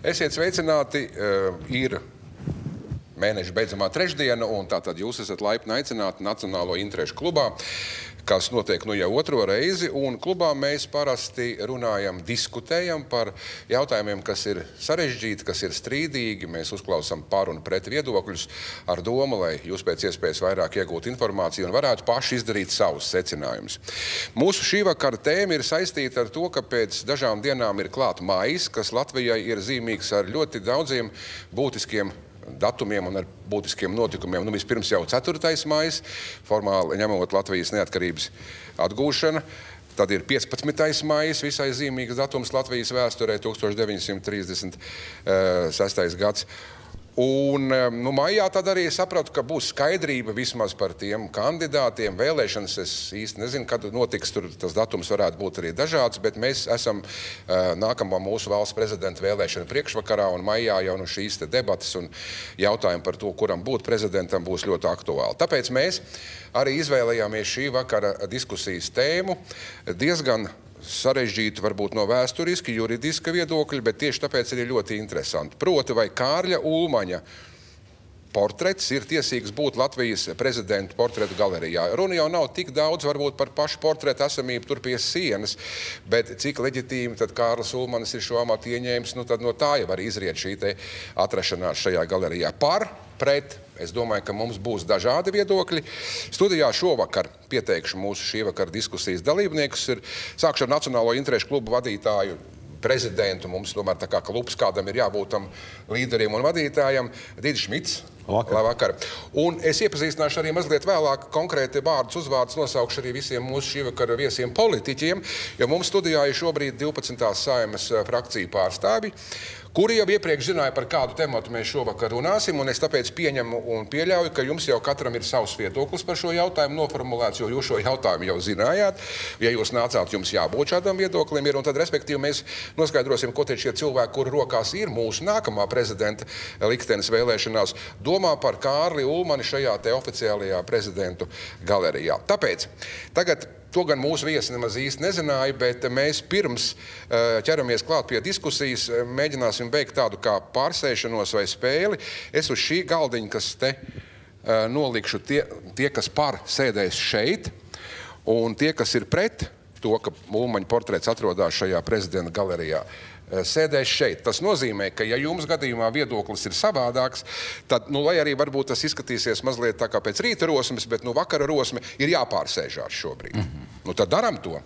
Esiet sveicināti, ir mēneša beidzamā trešdiena, un tātad jūs esat laipni aicināti Nacionālo interešu klubā, kas notiek nu jau otro reizi, un klubā mēs parasti runājam, diskutējam par jautājumiem, kas ir sarežģīti, kas ir strīdīgi. Mēs uzklausām par un pret viedokļus ar domu, lai jūs pēc iespējas vairāk iegūtu informāciju un varētu paši izdarīt savus secinājumus. Mūsu šī vakara tēma ir saistīta ar to, ka pēc dažām dienām ir klāt maijs, kas Latvijai ir zīmīgs ar ļoti daudziem būtiskiem datumiem un ar būtiskiem notikumiem. Nu, vispirms jau 4. maijs, formāli ņemot Latvijas neatkarības atgūšana. Tad ir 15. maijs, visai zīmīgs datums Latvijas vēsturē, 1936. gads. Un nu, maijā tad arī sapratu, ka būs skaidrība vismaz par tiem kandidātiem. Vēlēšanas es īsti nezinu, kad notiks, tur tas datums varētu būt arī dažāds, bet mēs esam nākamā mūsu valsts prezidenta vēlēšana priekšvakarā, un maijā jau nu šīs te debatas un jautājumi par to, kuram būt prezidentam, būs ļoti aktuāli. Tāpēc mēs arī izvēlējāmies šī vakara diskusijas tēmu diezgan sarežģīti varbūt no vēsturiski, juridiska viedokļa, bet tieši tāpēc ir ļoti interesanti. Proti, vai Kārļa Ulmaņa portrets ir tiesīgs būt Latvijas prezidenta portretu galerijā. Runa jau nav tik daudz varbūt par pašu portretu esamību tur pie sienas, bet cik leģitīmi tad Kārlis Ulmanis ir šo amatu ieņēmis, nu tad no tā jau var izriet šī te atrašanās šajā galerijā. Par, pret, es domāju, ka mums būs dažādi viedokļi. Studijā šovakar pieteikšu mūsu šī vakara diskusijas dalībniekus. Sākšu ar Nacionālo interešu klubu vadītāju, prezidentu. Mums tomēr tā kā klubs kādam ir jābūt tam līderim un vadītājam. Dīdis Šmits. Labvakar. Un es iepazīstināšu arī mazliet vēlāk konkrēti vārdus, uzvārdus nosaukšu arī visiem mūsu šī vakara viesiem politiķiem, jo mums studijā ir šobrīd 12. Saeimas frakciju pārstāvi, kuri jau iepriekš zināja, par kādu tematu mēs šovakar runāsim, un es tāpēc pieņemu un pieļauju, ka jums jau katram ir savs viedoklis par šo jautājumu noformulēts, jo jūs šo jautājumu jau zinājāt. Ja jūs nācāt, jums jābūt šādam viedoklim ir, un tad, respektīvi, mēs noskaidrosim, ko tie šie cilvēki, kuru rokās ir mūsu nākamā prezidenta liktenes vēlēšanās, domā par Kārli Ulmani šajā te oficiālajā prezidentu galerijā. Tāpēc tagad to gan mūsu viesi nemaz īsti nezināja, bet mēs pirms ķeramies klāt pie diskusijas, mēģināsim veikt tādu kā pārsēšanos vai spēli. Es uz šī galdiņa, kas te nolikšu, tie, kas par sēdēs šeit, un tie, kas ir pret to, ka Ulmaņa portrets atrodas šajā prezidenta galerijā, sēdēs šeit. Tas nozīmē, ka ja jums gadījumā viedoklis ir savādāks, tad, nu, lai arī varbūt tas izskatīsies mazliet tā kā pēc rīta rosmes, bet, nu, vakara rosme ir jāpārsēžās šobrīd. Nu, tad daram to.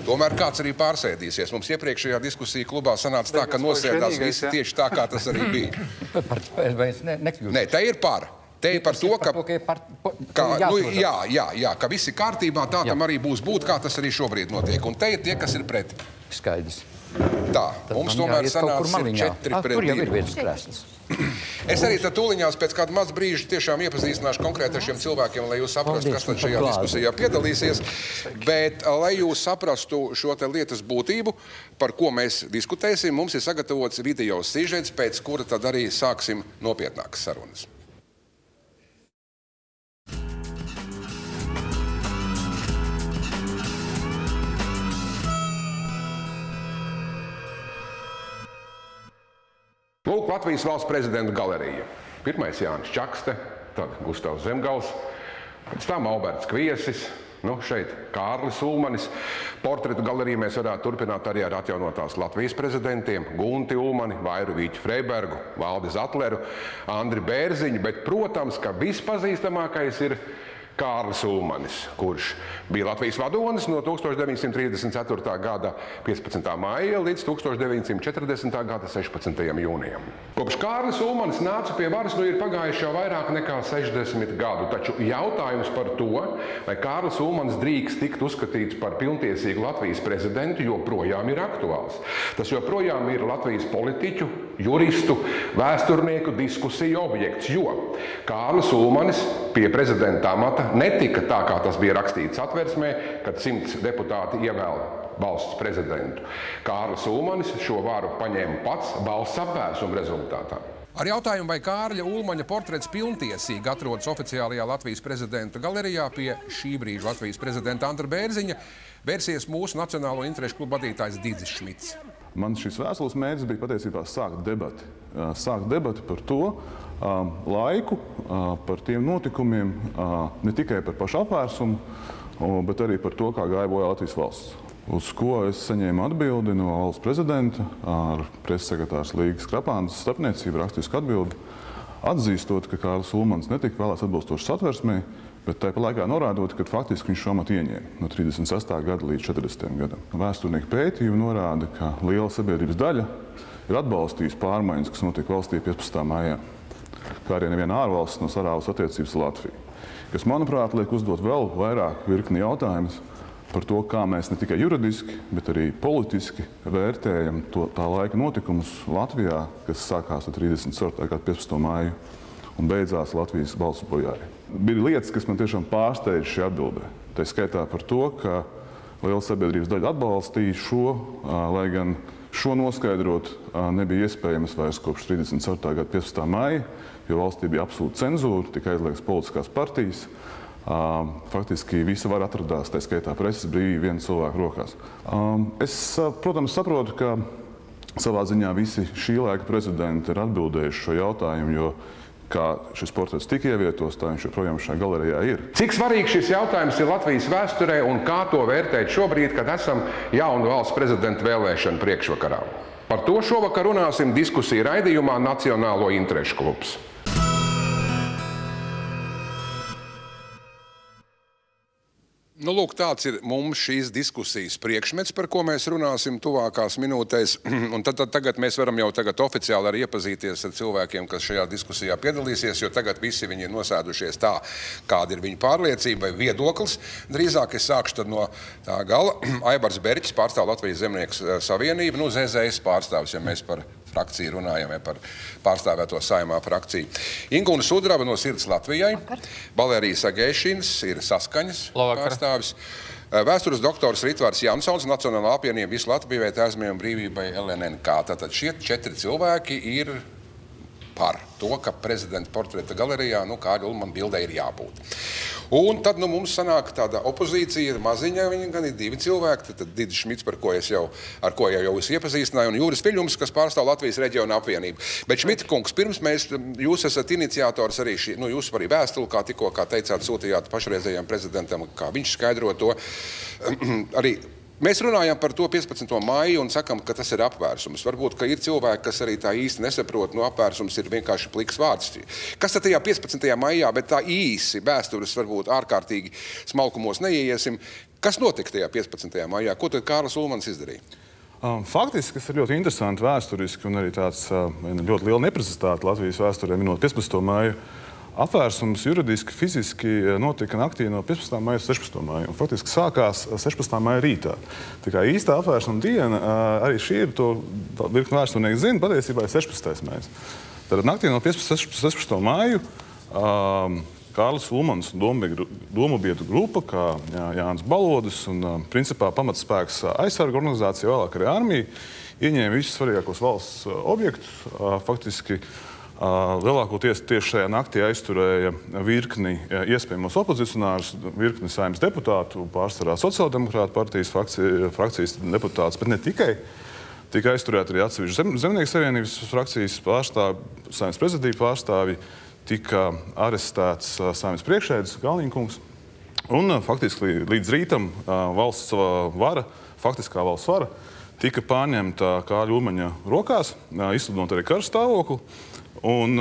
Tomēr kāds arī pārsēdīsies. Mums iepriekšējā diskusija klubā sanāca tā, ka nosēdās visi tieši tā, kā tas arī bija. Nē, te ir par. Te ir par to, ka visi kārtībā, tā tam arī būs būt, kā tas arī šobrīd notiek. Un te ir tie, kas ir pret. Skaidrs. Tā, mums tomēr sanāca 4 pret 2. Es arī tad tūliņās pēc kāda maz brīža tiešām iepazīstināšu konkrēti ar šiem cilvēkiem, lai jūs saprastu, kas tad šajā diskusijā piedalīsies. Bet, lai jūs saprastu šo te lietas būtību, par ko mēs diskutēsim, mums ir sagatavots video sižets, pēc kura tad arī sāksim nopietnākas sarunas. Lūk, Latvijas valsts prezidenta galerija. Pirmais Jānis Čakste, tad Gustavs Zemgals, pēc tam Alberts Kviesis, nu, šeit Kārlis Ulmanis. Portretu galeriju mēs varētu turpināt arī ar atjaunotās Latvijas prezidentiem Gunti Ulmani, Vairu Vīķu Freibergu, Valdi Zatleru, Andri Bērziņu, bet, protams, ka vispazīstamākais ir Kārlis Ulmanis, kurš bija Latvijas vadonis no 1934. gada 15. maija līdz 1940. gada 16. jūnijam. Kopš Kārlis Ulmanis nāca pie varas, nu ir pagājuši jau vairāk nekā 60 gadu, taču jautājums par to, vai Kārlis Ulmanis drīkst tikt uzskatīts par pilntiesīgu Latvijas prezidentu, joprojām ir aktuāls. Tas joprojām ir Latvijas politiķu, juristu, vēsturnieku diskusiju objekts, jo Kārlis Ulmanis pie prezidenta amata netika tā, kā tas bija rakstīts Satversmē, kad 100 deputāti ievēl valsts prezidentu. Kārlis Ulmanis šo varu paņēma pats balss apvērsuma rezultātā. Ar jautājumu, vai Kārļa Ulmaņa portrets pilntiesīgi atrodas oficiālajā Latvijas prezidenta galerijā pie šī brīža Latvijas prezidenta Andra Bērziņa, vērsies mūsu Nacionālo interešu klubu vadītājs Dīdzis Šmits. Man šīs vēstules mērķis bija patiesībā sākt debati par to laiku, par tiem notikumiem, ne tikai par pašu apvērsumu, bet arī par to, kā gāja bojā Latvijas valsts. Uz ko es saņēmu atbildi no valsts prezidenta ar preses sekretārs Līgas Krapānas starpniecību rakstisku atbildi, atzīstot, ka Kārlis Ulmans netika vēlēts atbilstoši satversmei, bet tāpat laikā norādot, ka faktiski viņš šo amatu ieņēma no 36. gada līdz 40. gadam. Vēsturnieki pētījumi norāda, ka liela sabiedrības daļa ir atbalstījusi pārmaiņas, kas notika valstī 15. maijā, kā arī neviena ārvalsts nav sarāvusi attiecības ar Latviju. Kas, manuprāt, liek uzdot vēl vairāk virkni jautājumus par to, kā mēs ne tikai juridiski, bet arī politiski vērtējam tā laika notikumus Latvijā, kas sākās ar 34. gada 15. māju un beidzās Latvijas balsu bojāja. Bija lietas, kas man tiešām pārsteidza šī atbildē. Tā skaitā par to, ka liela sabiedrības daļa atbalstīja šo, lai gan šo noskaidrot nebija iespējams vairs kopš 34. gada 15. māja, jo valstī bija absolūta cenzūra, tika aizliegtas politiskās partijas. Faktiski visa vara atradās, tā skaitā preses brīvība viena cilvēka rokās. Es, protams, saprotu, ka savā ziņā visi šī laika prezidenti ir atbildējuši šo jautājumu, jo kā šis portrets tika ievietos, tā viņš joprojām šajā galerijā ir. Cik svarīgs šis jautājums ir Latvijas vēsturē un kā to vērtēt šobrīd, kad esam jaunu valsts prezidenta vēlēšanu priekšvakarā? Par to šovakar runāsim diskusiju raidījumā Nacionālo interešu klubs. Nu, lūk, tāds ir mums šīs diskusijas priekšmets, par ko mēs runāsim tuvākās minūtēs. Un tagad mēs varam jau oficiāli arī iepazīties ar cilvēkiem, kas šajā diskusijā piedalīsies, jo tagad visi viņi ir nosēdušies tā, kāda ir viņu pārliecība vai viedoklis. Drīzāk es sākšu tad no tā gala. Aibars Berķis pārstāv Latvijas Zemnieku savienību, ZZS pārstāvis, ja mēs par frakciju runājam, vai par pārstāvēto Saeimā frakciju. Ingūna Sudraba no Sirds Latvijai. Valērija Sagēšins ir Saskaņas pārstāvis. Vēstures doktors Ritvārs Jansons, Nacionālā apvienība Visu Latvijai, Aizmiem brīvībai LNNK. Tātad šie 4 cilvēki ir par to, ka prezidenta portreta galerijā, Kārļa Ulmana bildē ir jābūt. Un tad mums sanāk tāda opozīcija, maziņa, viņi gan ir 2 cilvēki, tad Didis Šmits, ar ko jau es iepazīstināju, un Jūris Viļņums, kas pārstāv Latvijas reģiona apvienību. Bet Šmita kungs, pirms jūs esat iniciators arī šī, jūs arī vēstuli, kā tikko, kā teicāt, sūtījāt pašreizējiem prezidentam, kā viņš skaidro to, arī mēs runājam par to 15. maiju un sakam, ka tas ir apvērsums. Varbūt, ka ir cilvēki, kas arī tā īsti nesaprot, apvērsums ir vienkārši pliks vārds. Kas tad tajā 15. maijā, bet tā īsi vēstures varbūt ārkārtīgi smalkumos neieiesim. Kas notika tajā 15. maijā? Ko tad Kārlis Ulmans izdarīja? Faktiski, kas ir ļoti interesanti vēsturiski un arī tāds ļoti liela neprecizitāte Latvijas vēsturē minot 15. maiju. Apvērsums juridiski, fiziski notika naktī no 15. maija uz 16. maiju, un faktiski sākās 16. maija rītā. Tā kā īstā apvērsuma diena, arī šī ir, to virkni vēsturnieki zina, patiesībā ir 16. maijas. Tad naktī no 15. uz 16. maiju Kārlis Ulmans domu biedru grupa, kā Jānis Balodis un principā pamatspēks aizsarga organizācija, vēlāk arī armija, ieņēma visus svarīgākos valsts objektus, faktiski lielākoties tieši šajā naktī aizturēja virkni iespējamos opozicionārus, virkni Saeimas deputātu, pārsvarā Sociāldemokrātu partijas frakcijas deputātus, bet ne tikai. Tika aizturēti arī atsevišķi Zemnieku savienības frakcijas pārstāvi, Saeimas prezidija pārstāvi, tika arestēts Saeimas priekšsēdis Galniņkungs. Un faktiski līdz rītam valsts vara, faktiskā valsts vara, tika pārņemta Kārļa Ulmaņa rokās, izsludinot arī kara stāvokli. Un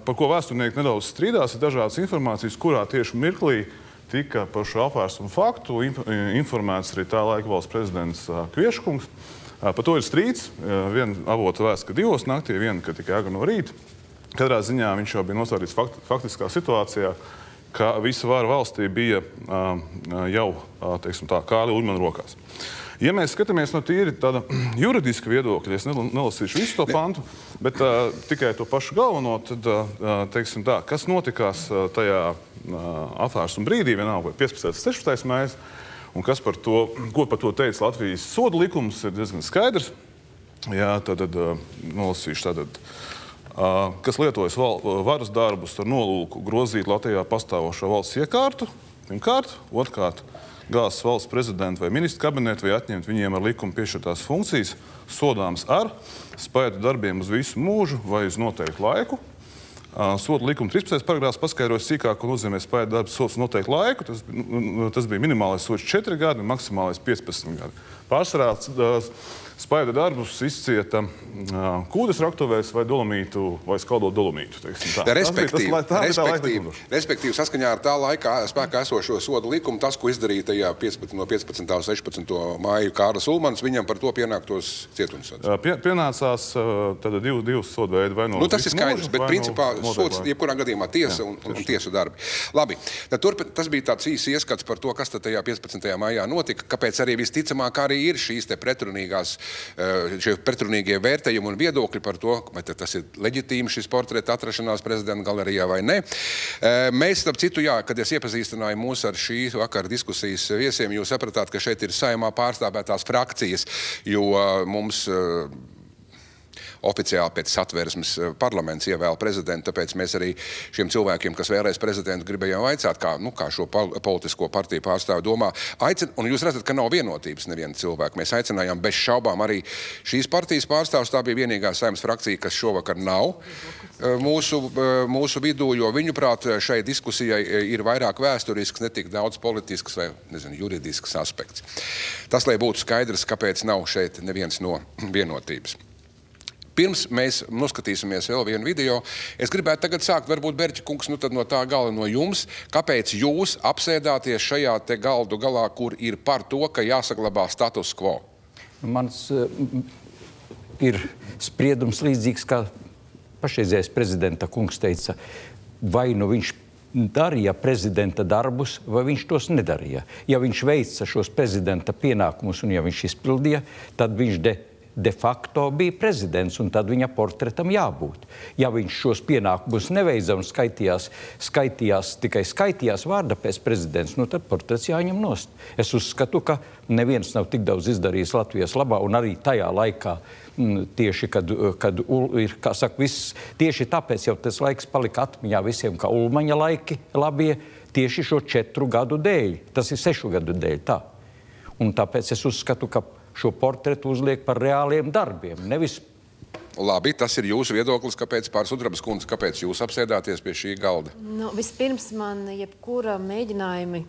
par ko vēsturnieki nedaudz strīdās, ir dažādas informācijas, kurā tieši mirklī tika par šo apvērsumu faktu informēts arī tā laika valsts prezidents Kvieškungs. Par to ir strīds. Viena avota vēsta, ka 2 naktī, viena, ka tikai agri no rīta. Katrā ziņā viņš jau bija nostādīts faktiskā situācijā, ka visa vara valstī bija jau, teiksim tā, Kārļa Ulmana rokās. Ja mēs skatāmies no tīri tāda juridiska viedokļa, es nelasīšu visu to pantu, bet tikai to pašu galveno, tad, teiksim tā, kas notikās tajā apvērsuma brīdī, vienalga vai 15. 16. maijas, un kas par to, ko par to teica Latvijas sodu likums, ir diezgan skaidrs. Jā, tad nolasīšu tātad, kas lietojas varas darbus ar nolūku grozīt Latvijā pastāvošo valsts iekārtu, pirmkārt, otrkārt, gāzes valsts prezidentu vai ministru kabinetu vai atņemt viņiem ar likumu piešķirtās funkcijas, sodāms ar spaidu darbiem uz visu mūžu vai uz noteiktu laiku. Soda likuma 13. paragrāfs paskaidroja sīkāk, ko nozīmē spaidu darbs sods noteiktu laiku. Tas bija minimālais sods 4 gadi un maksimālais 15 gadi. Pārsvarā spaida darbus izcieta kūdes raktuvēs vai dolomītu vai skaldot dolomītu. Respektīvi, saskaņā ar tā laikā spēkā esošo sodu likumu, tas, ko izdarīja tajā 15. un 16. māju Kārlis Ulmans, viņam par to pienāktos cietumsods. Pienācās tad divas sodu veidi. Vai no tas ir skaidrs, bet principā sods jebkurā gadījumā tiesa un tiesu darbi. Labi, tas bija tāds īsts ieskats par to, kas tad tajā 15. maijā notika, kāpēc arī visticamāk arī ir šīs te šie pretrunīgie vērtējumi un viedokļi par to, vai tas ir leģitīmi šis portreta atrašanās prezidenta galerijā vai ne. Mēs, starp citu, kad es iepazīstināju mūs ar šī vakara diskusijas viesiem, jūs sapratāt, ka šeit ir Saeimā pārstāvētās frakcijas, jo mums oficiāli pēc satversmes parlaments ievēl prezidentu, tāpēc mēs arī šiem cilvēkiem, kas vēlēs prezidentu, gribējām vaicāt, kā šo politisko partiju pārstāvi domā. Un jūs redzat, ka nav vienotības neviena cilvēka. Mēs aicinājām bez šaubām arī šīs partijas pārstāvus. Tā bija vienīgā Saeimas frakcija, kas šovakar nav mūsu vidū, jo viņuprāt šai diskusijai ir vairāk vēsturisks, netik daudz politisks vai, juridisks aspekts. Tas, lai būtu skaidrs, kāpēc nav šeit neviens no vienotības. Pirms mēs noskatīsimies vēl vienu video, es gribētu tagad sākt, varbūt Berķa kungs, tad no tā gala no jums, kāpēc jūs apsēdāties šajā te galdu galā, kur ir par to, ka jāsaglabā status quo? Mans ir spriedums līdzīgs, kā pašreizējais prezidenta kungs teica, vai nu viņš darīja prezidenta darbus, vai viņš tos nedarīja. Ja viņš veica šos prezidenta pienākumus un ja viņš izpildīja, tad viņš de facto bija prezidents, un tad viņa portretam jābūt. Ja viņš šos pienākumus neveica un tikai skaitījās vārda pēc prezidents, tad portrets jāņem nost. Es uzskatu, ka neviens nav tik daudz izdarījis Latvijas labā, un arī tajā laikā, tieši kad ir, kā saka, viss, tieši tāpēc jau tas laiks palika atmiņā visiem, kā Ulmaņa laiki labie, tieši šo 4 gadu dēļ. Tas ir 6 gadu dēļ, tā. Un tāpēc es uzskatu, ka šo portretu uzliek par reāliem darbiem, nevis. Labi, tas ir jūsu viedoklis, kāpēc Pārsudrabas kundze, kāpēc jūs apsēdāties pie šī galda? Vispirms man jebkura mēģinājumi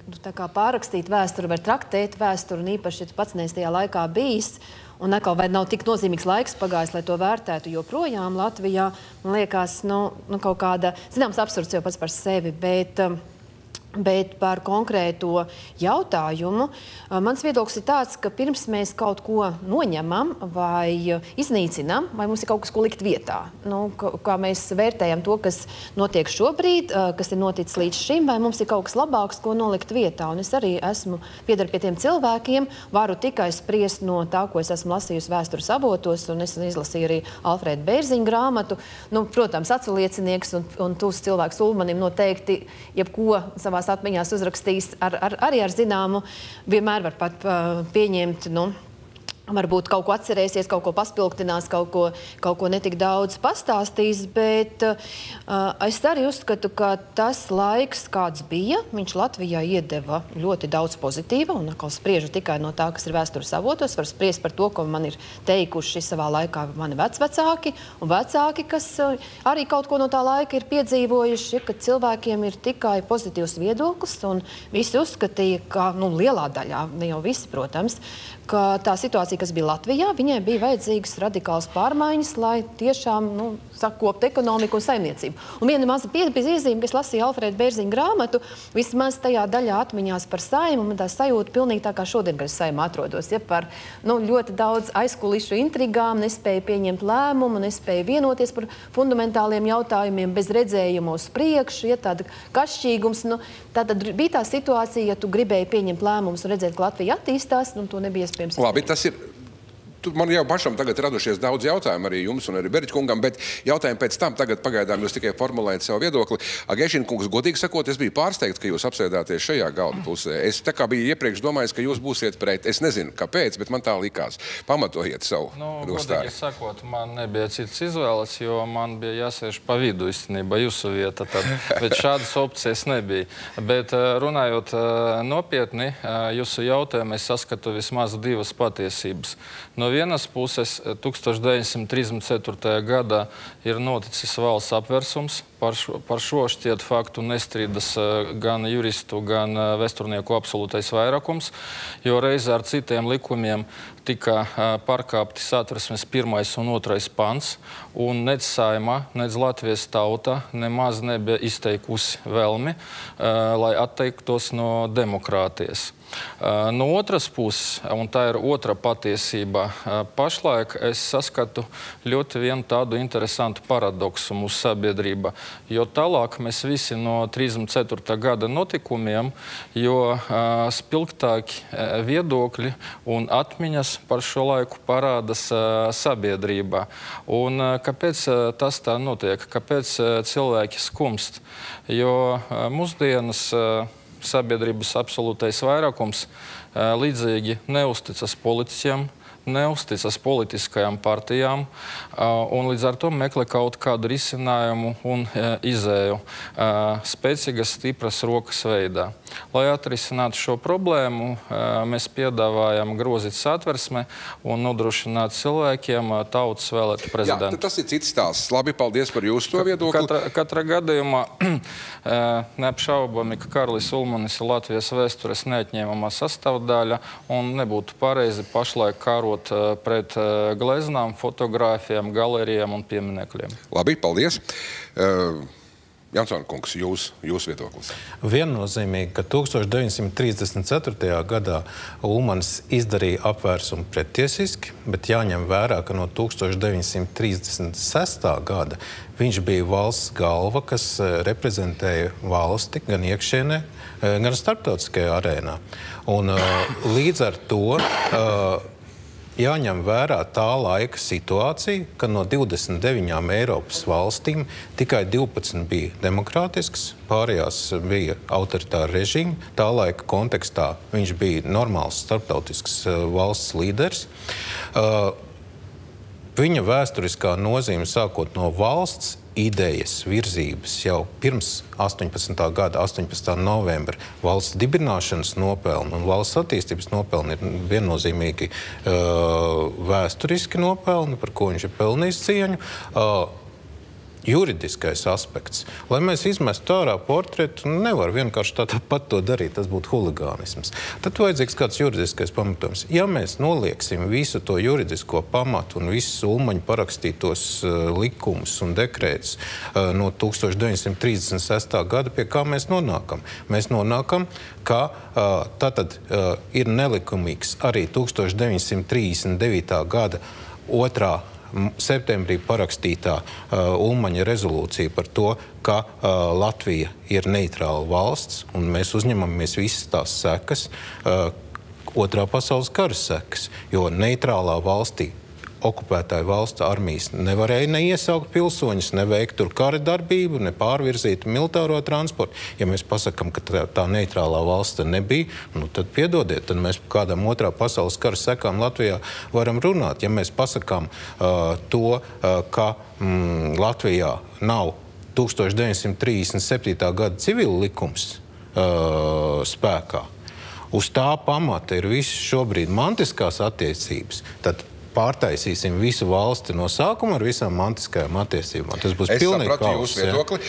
pārrakstīt vēsturi vai traktēt vēsturi, un īpaši, ja tu pats neesi tajā laikā bijis, un atkal vai nav tik nozīmīgs laiks pagājis, lai to vērtētu joprojām Latvijā, man liekas, kaut kāda, zināms, absurds jau pats par sevi, bet par konkrēto jautājumu. Mans viedoklis ir tāds, ka pirms mēs kaut ko noņemam vai iznīcinam, vai mums ir kaut kas, ko likt vietā. Kā mēs vērtējam to, kas notiek šobrīd, kas ir noticis līdz šim, vai mums ir kaut kas labāks, ko nolikt vietā. Un es arī piedaru pie tiem cilvēkiem, varu tikai spriest no tā, ko es esmu lasījusi vēstures avotos, un es izlasīju arī Alfrēda Bērziņa grāmatu. Protams, atsauliecinieks un tūs cilvēks Ulmanim noteikti jebko savā atmiņās uzrakstījis arī ar zināmu, vienmēr var pat pieņemt, varbūt kaut ko atcerēsies, kaut ko paspilgtinās, kaut ko netik daudz pastāstīs, bet es arī uzskatu, ka tas laiks, kāds bija, viņš Latvijā iedeva ļoti daudz pozitīva, un atkal spriežu tikai no tā, kas ir vēstures avotos, var spriest par to, ko man ir teikuši savā laikā mani vecvecāki, un vecāki, kas arī kaut ko no tā laika ir piedzīvojuši, ka cilvēkiem ir tikai pozitīvs viedoklis, un visi uzskatīja, ka, lielā daļā, ne jau visi, protams, ka tā situācija, kas bija Latvijā, viņai bija vajadzīgas radikālas pārmaiņas, lai tiešām sakoptu ekonomiku un saimniecību. Un viena maza piezīme, ka es lasīju Alfrēda Bērziņa grāmatu, vismaz tajā daļā atmiņās par Saimu, man tā sajūta pilnīgi tā kā šodien, kad es Saimā atrodos, par ļoti daudz aizkulišu intrigām, nespēju pieņemt lēmumu, nespēju vienoties par fundamentāliem jautājumiem, bez redzējuma uz priekšu, tāda kašķīgums. Tātad bija tā situācija, ja tu gribēji pieņemt lēmumus un redzēt, ka Latvija attīstās, to nebija iespējams. Labi, tas ir Man jau pašam tagad radušies daudz jautājumu arī jums un arī Beriķa kungam, bet jautājumu pēc tam tagad pagaidām jūs tikai formulējat savu viedokli. Agēšina kungs, godīgi sakot, es biju pārsteigts, ka jūs apsēdāties šajā galda pusē. Es tā kā biju iepriekš domājis, ka jūs būsiet pret. Es nezinu, kāpēc, bet man tā likās. Pamatojiet savu nostāju. Godīgi sakot, man nebija cits izvēles, jo man bija jāsēž pa vidu īstenībā jūsu vieta. Tad, bet šādas opcijas nebija. Bet runājot nopietni, jūsu jautājumu es saskatu vismaz divas patiesības. No vienas puses, 1934. gadā ir noticis valsts apvērsums. Par šo šķiet faktu nestrīdas gan juristu, gan vēsturnieku absolūtais vairākums, jo reizē ar citiem likumiem tika pārkāpti Satversmes 1. un 2. pants, un nec Saeima, nec Latvijas tauta nemaz nebija izteikusi vēlmi, lai atteiktos no demokrātijas. No otras puses, un tā ir otra patiesība, pašlaik es saskatu ļoti vienu tādu interesantu paradoksu mūsu sabiedrībā, jo tālāk mēs visi no 34. gada notikumiem, jo spilgtāki viedokļi un atmiņas par šo laiku parādas sabiedrībā. Un kāpēc tas tā notiek? Kāpēc cilvēki skumst? Jo mūsdienas sabiedrības absolūtais vairākums līdzīgi neusticas politiķiem, neusticas politiskajām partijām un līdz ar to meklē kaut kādu risinājumu un izēju spēcīgas, stipras rokas veidā. Lai atrisinātu šo problēmu, mēs piedāvājam grozīt Satversmi un nodrošināt cilvēkiem tautas vēlētu prezidentu. Jā, tas ir cits stāsts. Labi, paldies par jūsu to viedokli. Katrā gadījumā neapšaubami, ka Karlis Ulmanis ir Latvijas vēstures neatņēmamā sastāvdaļa un nebūtu pareizi pašlaik kārot pret gleznām, fotogrāfijām, galerijām un pieminekļiem. Labi, paldies. Jansona kungs, jūs viedoklis. Viennozīmīgi, ka 1934. gadā Ulmanis izdarīja apvērsumu prettiesiski, bet jāņem vērā, ka no 1936. gada viņš bija valsts galva, kas reprezentēja valsti gan iekšienē, gan starptautiskajā arēnā. Un līdz ar to jāņem vērā tā laika situācija, ka no 29 Eiropas valstīm tikai 12 bija demokrātisks, pārējās bija autoritāra režīma. Tā laika kontekstā viņš bija normāls starptautisks valsts līderis. Viņa vēsturiskā nozīme sākot no valsts idejas virzības jau pirms 18. gada 18. novembra valsts dibināšanas nopelni un valsts attīstības nopelni ir viennozīmīgi vēsturiski nopelni, par ko viņš ir pelnījis cieņu. Juridiskais aspekts. Lai mēs izmestu ārā portretu, nevar vienkārši tāpat to darīt, tas būtu huligānisms. Tad vajadzīgs kāds juridiskais pamatojums. Ja mēs nolieksim visu to juridisko pamatu un visus Ulmaņa parakstītos likumus un dekrētus no 1936. gada, pie kā mēs nonākam? Mēs nonākam, ka tātad ir nelikumīgs arī 1939. gada 2. septembrī parakstītā Ulmaņa rezolūcija par to, ka Latvija ir neitrāla valsts, un mēs uzņemamies visas tās sekas, Otrā pasaules kara sekas, jo neitrālā valstī okupētāju valsts armijas nevarēja neiesaukt pilsoņus, neveikt tur kara darbību, ne pārvirzīt militāro transportu. Ja mēs pasakam, ka tā neitrālā valsts nebija, nu tad piedodiet, tad mēs par kādām Otrā pasaules kara sekām Latvijā varam runāt. Ja mēs pasakām to, ka Latvijā nav 1937. gada civila likums spēkā, uz tā pamata ir visas šobrīd mantiskās attiecības, tad pārtaisīsim visu valsti no sākuma ar visām mantiskajām attiecībām. Tas būs pilnīgi kauss. Es sapratu jūsu viedokli.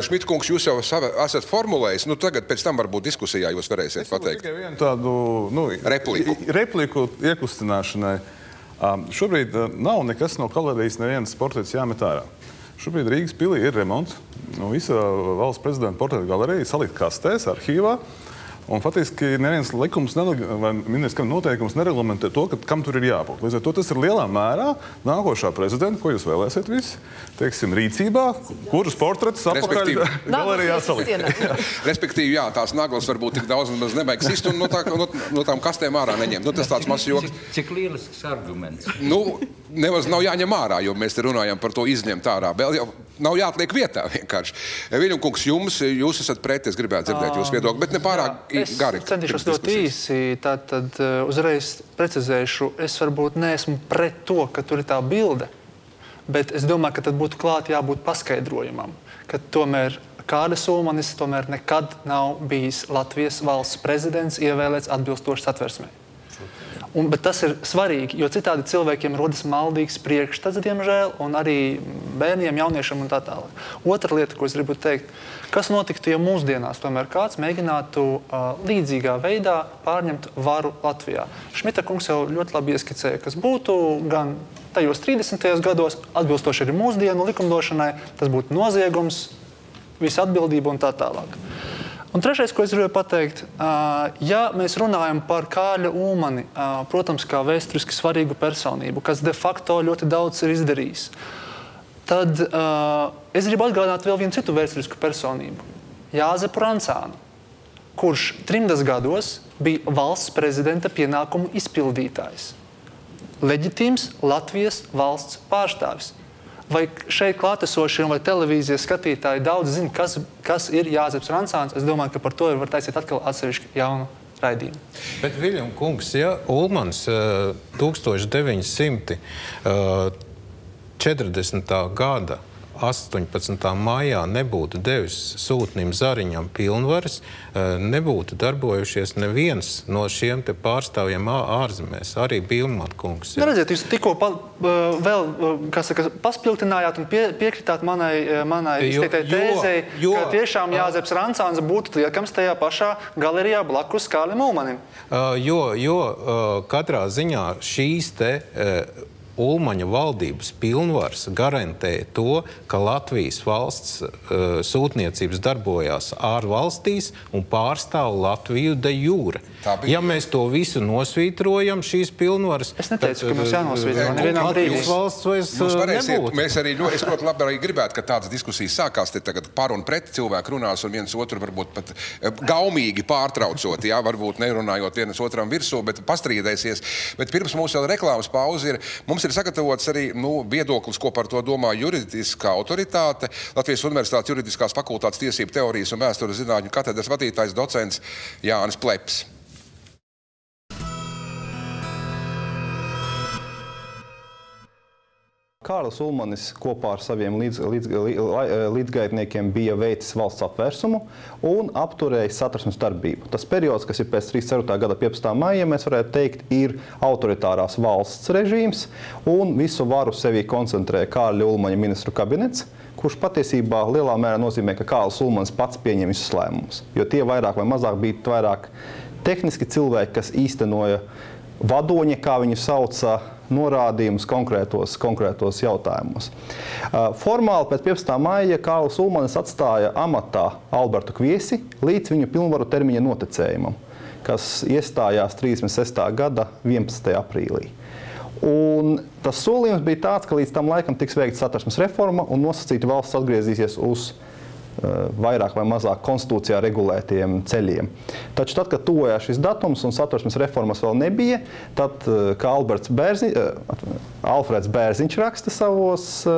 Šmita kungs, jūs jau esat formulējis, nu tagad pēc tam varbūt diskusijā jūs varēsiet pateikt. Tikai vienu tādu repliku iekustināšanai. Šobrīd nav nekas no galerijas, nevienas portretes jāmet ārā. Šobrīd Rīgas pilī ir remonts. Visa valsts prezidenta portreta galerija salikt kastēs, arhīvā. Un faktiski neviens likums vai ministrs noteikums nereglamentē to, kam tur ir jābūt. Līdz ar to tas ir lielā mērā nākošā prezidenta, ko jūs vēlēsiet visi, teiksim, rīcībā, kurus portretus apakaļ galerijā salikt. Respektīvi, jā, tās naglas varbūt tik daudz nemaz nevajag sist un no tām kastēm ārā neņemt. Tas tāds mazs joks. Cik lielisks arguments. Nemaz nav jāņem ārā, jo mēs te runājam par to izņemt ārā. Vēl jau nav jāatliek vietā vienkārši. Viļņum kungs, jūs esat pret, es gribētu dzirdēt jūsu viedokli, bet ne pārāk gari. Es centīšos ļoti īsi, tad uzreiz precizēšu, es varbūt neesmu pret to, ka tur ir tā bilde, bet es domāju, ka tad būtu klāt jābūt paskaidrojumam, ka tomēr Kārlis Ulmanis tomēr nekad nav bijis Latvijas valsts prezidents ievēlēts atbilstoši Satversmei. Bet tas ir svarīgi, jo citādi cilvēkiem rodas maldīgs priekšstats, diemžēl, un arī bērniem, jauniešiem un tā tālāk. Otra lieta, ko es gribu teikt, kas notiktu, ja mūsdienās tomēr kāds mēģinātu līdzīgā veidā pārņemt varu Latvijā. Šmita kungs jau ļoti labi ieskicēja, kas būtu gan tajos 30. gados, atbilstoši arī mūsdienu likumdošanai, tas būtu noziegums, visa atbildība un tā tālāk. Un trešais, ko es gribēju pateikt, ja mēs runājam par Kārļa Ulmani, protams, kā vēsturiski svarīgu personību, kas de facto ļoti daudz ir izdarījis, tad es gribu atgādināt vēl vienu citu vēsturisku personību, Jāzepu Rancānu, kurš 30 gados bija valsts prezidenta pienākumu izpildītājs. Leģitīms Latvijas valsts pārstāvis. Vai šeit klātesošiem vai televīzijas skatītāji daudz zina, kas ir Jāzeps Rancāns? Es domāju, ka par to var taisīt atkal atsevišķi jaunu raidījumu. Bet, Viļņum kungs, ja Ulmans 1940. gada 18. maijā nebūtu devis sūtnim Zariņam pilnvaras, nebūtu darbojušies neviens no šiem te pārstāvjiem ārzemēs, arī Bilmāt kungs. Redziet, jūs tikko paspilgtinājāt un piekritāt manai izteiktai tēzei, ka tiešām Jāzeps Rancāns būtu liekams tajā pašā galerijā blakus Kārlim Ulmanim. Jo katrā ziņā šīs te Ulmaņa valdības pilnvars garantēja to, ka Latvijas valsts sūtniecības darbojās ārvalstīs un pārstāv Latviju de jure. Ja mēs to visu nosvītrojam, šīs pilnvaras... Es neteicu, ka mums jānosvītro nevienā brīdī. Valsts vairs nebūtu. Mēs arī ļoti labi arī gribētu, ka tādas diskusijas sākās te tagad par un pret cilvēku runās un viens otru varbūt pat gaumīgi pārtraucot, jā, varbūt nerunājot vienas otram virsū, bet pastrīdēsies. Bet pirms mums vēl reklāmas pauze ir, mums ir sagatavots arī viedoklis, ko par to domā juridiskā autoritāte, Latvijas Universitātes juridiskās fakultātes tiesību teorijas un vēstures zinātņu katedras vadītājs docents Jānis Pleps. Kārlis Ulmanis kopā ar saviem līdzgaitniekiem bija veicis valsts apvērsumu un apturēja Satversmes darbību. Tas periods, kas ir pēc 34. gada 15. maija, mēs varētu teikt, ir autoritārās valsts režīms un visu varu sevī koncentrēja Kārļa Ulmaņa ministru kabinets, kurš patiesībā lielā mērā nozīmē, ka Kārlis Ulmanis pats pieņem visus lēmumus, jo tie vairāk vai mazāk bija vairāk tehniski cilvēki, kas īstenoja vadoņa, kā viņu sauca, norādījumus konkrētos jautājumos. Formāli pēc 15. maija Kārlis Ulmanis atstāja amatā Albertu Kviesi līdz viņu pilnvaru termiņa noticējumam, kas iestājās 36. gada 11. aprīlī. Un tas solījums bija tāds, ka līdz tam laikam tiks veikta Satversmes reforma un nosacīta valsts atgriezīsies uz vairāk vai mazāk konstitūcijā regulētiem ceļiem. Taču tad, kad tuvojās šis datums un Satversmes reformas vēl nebija, tad, kā Alfreds Bērziņš raksta savos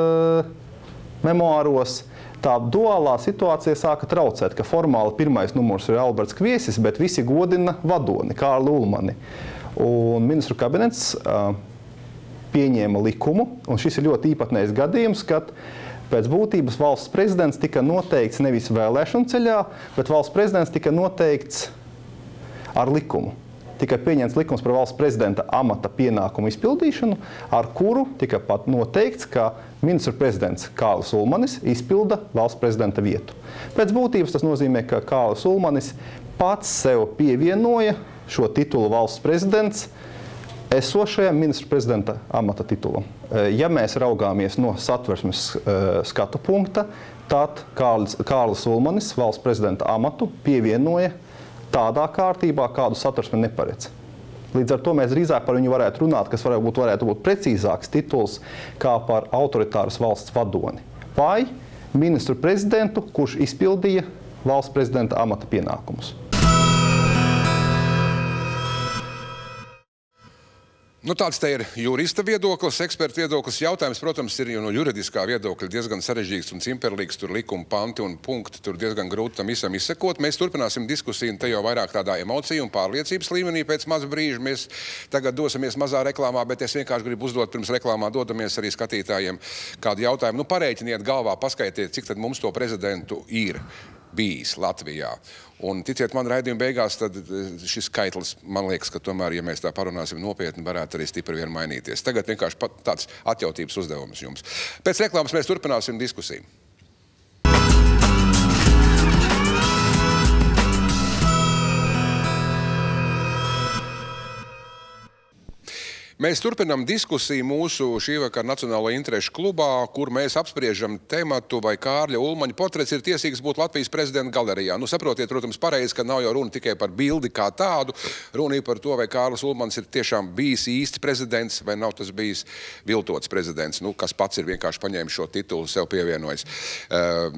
memoāros, tā duālā situācija sāka traucēt, ka formāli pirmais numurs ir Alberts Kviesis, bet visi godina vadoni, Kārli Ulmani. Un ministru kabinets pieņēma likumu, un šis ir ļoti īpatnējs gadījums, kad pēc būtības valsts prezidents tika noteikts nevis vēlēšanu ceļā, bet valsts prezidents tika noteikts ar likumu. Tika pieņemts likums par valsts prezidenta amata pienākumu izpildīšanu, ar kuru tika pat noteikts, ka ministru prezidents Kārlis Ulmanis izpilda valsts prezidenta vietu. Pēc būtības tas nozīmē, ka Kārlis Ulmanis pats sev pievienoja šo titulu valsts prezidents esošajam ministru prezidenta amata titulam. Ja mēs raugāmies no Satversmes skatu punkta, tad Kārlis Ulmanis valsts prezidenta amatu pievienoja tādā kārtībā, kādu satversme neparedz. Līdz ar to mēs drīzāk par viņu varētu runāt, kas varētu būt precīzāks tituls kā par autoritāras valsts vadoni. Vai ministru prezidentu, kurš izpildīja valsts prezidenta amata pienākumus. Nu, tāds te ir jurista viedoklis, eksperta viedoklis. Jautājums, protams, ir no juridiskā viedokļa diezgan sarežģīts un cimperlīgs. Tur likuma panti un punkti, tur diezgan grūti tam visam izsekot. Mēs turpināsim diskusiju, un te jau vairāk tādā emociju un pārliecības līmenī pēc maza brīža. Mēs tagad dosimies mazā reklāmā, bet es vienkārši gribu uzdot pirms reklāmā dodamies arī skatītājiem kādu jautājumu. Nu, parēķiniet galvā, paskaitiet, cik tad mums to prezidentu ir bijis Latvijā. Un ticiet man, raidījuma beigās, tad šis skaitlis, man liekas, ka tomēr, ja mēs tā parunāsim nopietni, varētu arī stipri vien mainīties. Tagad vienkārši tāds atjautības uzdevums jums. Pēc reklāmas mēs turpināsim diskusiju. Mēs turpinām diskusiju mūsu šī vakara Nacionālo interešu klubā, kur mēs apspriežam tematu, vai Kārļa Ulmaņa portrets ir tiesīgs būt Latvijas prezidenta galerijā. Nu, saprotiet, protams, pareizi, ka nav jau runa tikai par bildi kā tādu. Runa ir par to, vai Kārlis Ulmans ir tiešām bijis īsti prezidents, vai nav tas bijis viltots prezidents, nu, kas pats ir vienkārši paņēmis šo titulu, sev pievienojis.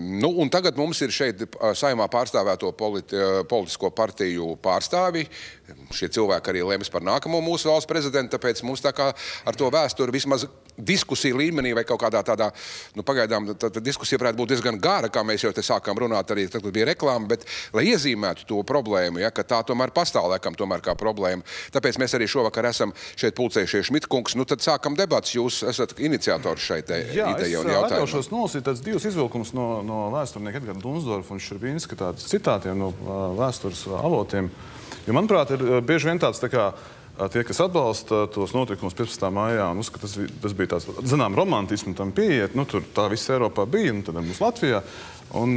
Nu, un tagad mums ir šeit Saeimā pārstāvēto politisko partiju pārstāvi. Šie cilvēki arī lems par nākamo mūsu valsts prezidentu, tāpēc mums tā kā ar to vēsturi vismaz diskusiju līmenī vai kaut kādā tādā, nu pagaidām, tā diskusija varētu būt diezgan gara, kā mēs jau te sākām runāt arī, tad bija reklāma, bet lai iezīmētu to problēmu, ja, ka tā tomēr pastāv laikam tomēr kā problēma. Tāpēc mēs arī šovakar esam šeit pulcējušies Šmitkungs, nu tad sākam debats, jūs esat iniciatori šai te ideja un jautājumu. Jā, es atļaušos nolasīt tāds divus izvilkumus no vēsturnieka Edgara Dunsdorfa un Šurbīnska tāds citātiem no vēstures avotiem. Jo, manuprāt, ir bieži vien tāds tā kā tie, kas atbalsta tos notikumus 15. maijā, un uzskata, tas bija tāds, zinām, romantismu tam pieiet, nu, tur tā viss Eiropā bija, nu, tad mums Latvijā. Un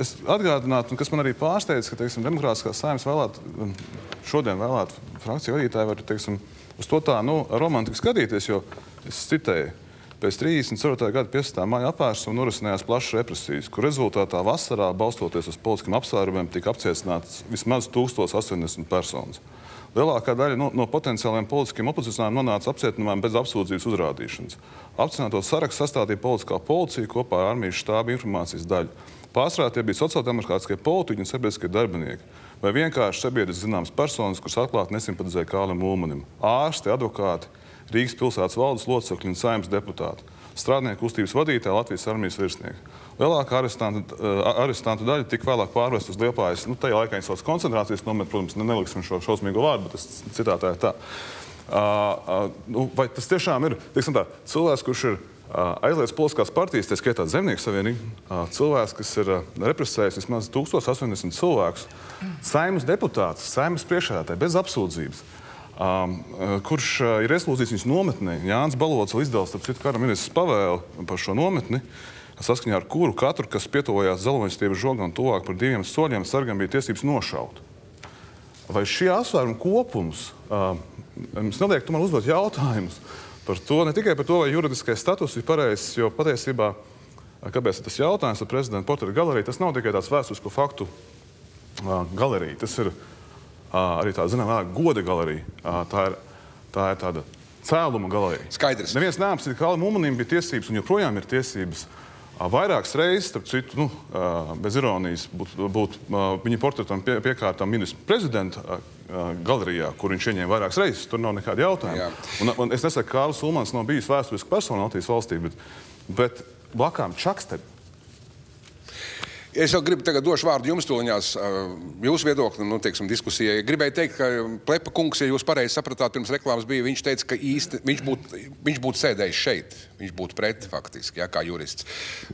es atgādinātu, un kas man arī pārsteidz, ka, teiksim, Demokrātiskās Saeimas šodien vēlēt frakciju vadītāji var, teiksim, uz to tā, nu, romantiski skatīties, jo es citēju, pēc 34. gada 15. maija apvērsumu norisinājās plašas represijas, kur rezultātā vasarā, balstoties uz politiskiem apsvērumiem, tika apcietināts vismaz 1080 personas. Lielākā daļa no potenciāliem politiskiem opozicionāriem nonāca apcietinājumā bez apsūdzības uzrādīšanas. Apcietināto sarakstu sastādīja politiskā policija kopā ar armijas štāba informācijas daļu. Pārsvarā tie bija sociāldemokrātiskie politiķi un sabiedriskie darbinieki, vai vienkārši sabiedriski zināmas personas, kuras atklāti nesimpatizēja Kārlim Ulmanim. Ārsti, advokāti, Rīgas pilsētas valdes locekļi un Saeimas deputāti, strādnieku kustības vadītāji, Latvijas armijas virsnieki. Lielākā arestantu daļa tika vēlāk pārvest uz Liepājas. Nu, tajā laikā viņi sauc koncentrācijas nometni, protams, neliksim šo šausmīgo vārdu, bet tas citātā ir tā. Nu, vai tas tiešām ir, teiksim tā, cilvēks, kurš ir aizliedz politiskās partijas, tā skaitā Zemnieku savienība, cilvēks, kas ir represējis vismaz 1080 cilvēkus, Saeimas deputāts, Saeimas priekšsēdētāji, bez apsūdzības, kurš ir ieslodzīts viņas nometnē. Jānis Balots izdala, starp citu, kara ministrs pavēli par šo nometni, saskaņā ar kuru katru, kas pietuvojās Zaloņstiebas žogam tuvāk par 2 soļiem, sargam bija tiesības nošaut. Vai šie apsvērumi kopums mums neliek tomēr uzdot jautājumus par to, ne tikai par to, vai juridiskais status ir pareizs, jo patiesībā, kāpēc tas jautājums par prezidenta portreta galeriju, tas nav tikai tāds vēsturisko faktu galerija, tas ir arī tāda, zinām, goda galerija. Tā ir tāda cēluma galerija. Skaidrs. Neviens neapsīd, ka Kārlim Ulmanim bija tiesības, un joprojām ir tiesības vairākas reizes, starp citu, nu, bez ironijas, būt viņa portretam piekārtām ministra prezidenta galerijā, kur viņš ieņēma vairākas reizes. Tur nav nekāda jautājuma. Un es nesaku, ka Kārlis Ulmans nav bijis vēsturiska persona Latvijas valstī, bet blakām čaksteri. Es jau gribu tagad došu vārdu jums tūliņās, jūsu viedokli, nu, teiksim, diskusijai. Gribēju teikt, ka Plepa kungs, ja jūs pareizi sapratāt, pirms reklāmas bija, viņš teica, ka īsti viņš būtu sēdējis šeit. Viņš būtu pret, faktiski, ja, kā jurists.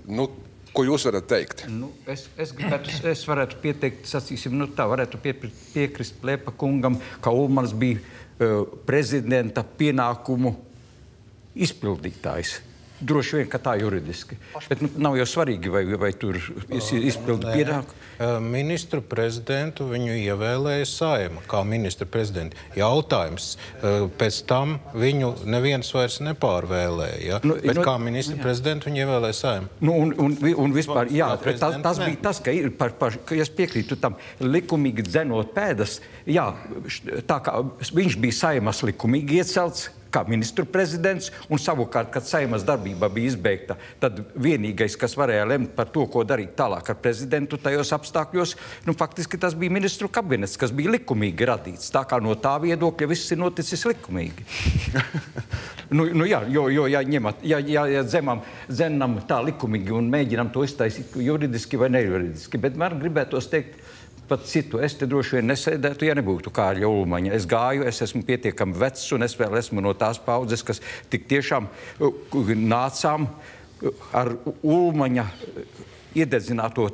Nu, ko jūs varat teikt? Nu, es varētu pieteikt, sacīsim, nu tā, varētu piekrist Plepa kungam, ka Ulmans bija prezidenta pienākumu izpildītājs. Droši vien, ka tā juridiski. Bet nav jau svarīgi, vai tur izpildu pienākumu. Ministru prezidentu viņu ievēlēja Saeima kā ministru prezidentu. Jautājums, pēc tam viņu neviens vairs nepārvēlēja, ja? Bet kā ministru prezidentu viņu ievēlēja Saeima. Un vispār, jā, tas bija tas, ka ir, ka es piekrītu tam likumīgi dzenot pēdas, jā, tā kā viņš bija Saeimas likumīgi iecelts, kā ministru prezidents, un savukārt, kad Saimas darbība bija izbeigta, tad vienīgais, kas varēja lemt par to, ko darīt tālāk ar prezidentu tajos apstākļos, faktiski tas bija ministru kabinets, kas bija likumīgi radīts. Tā kā no tā viedokļa viss ir noticis likumīgi. Jā, ja dzenam tā likumīgi un mēģinam to iztaisīt juridiski vai nejuridiski, bet man gribētos teikt, pat citu. Es te droši vien nesēdētu, ja nebūtu Kārļa Ulmaņa. Es gāju, es esmu pietiekami vecs, un es vēl esmu no tās paudzes, kas tik tiešām nācām ar Ulmaņa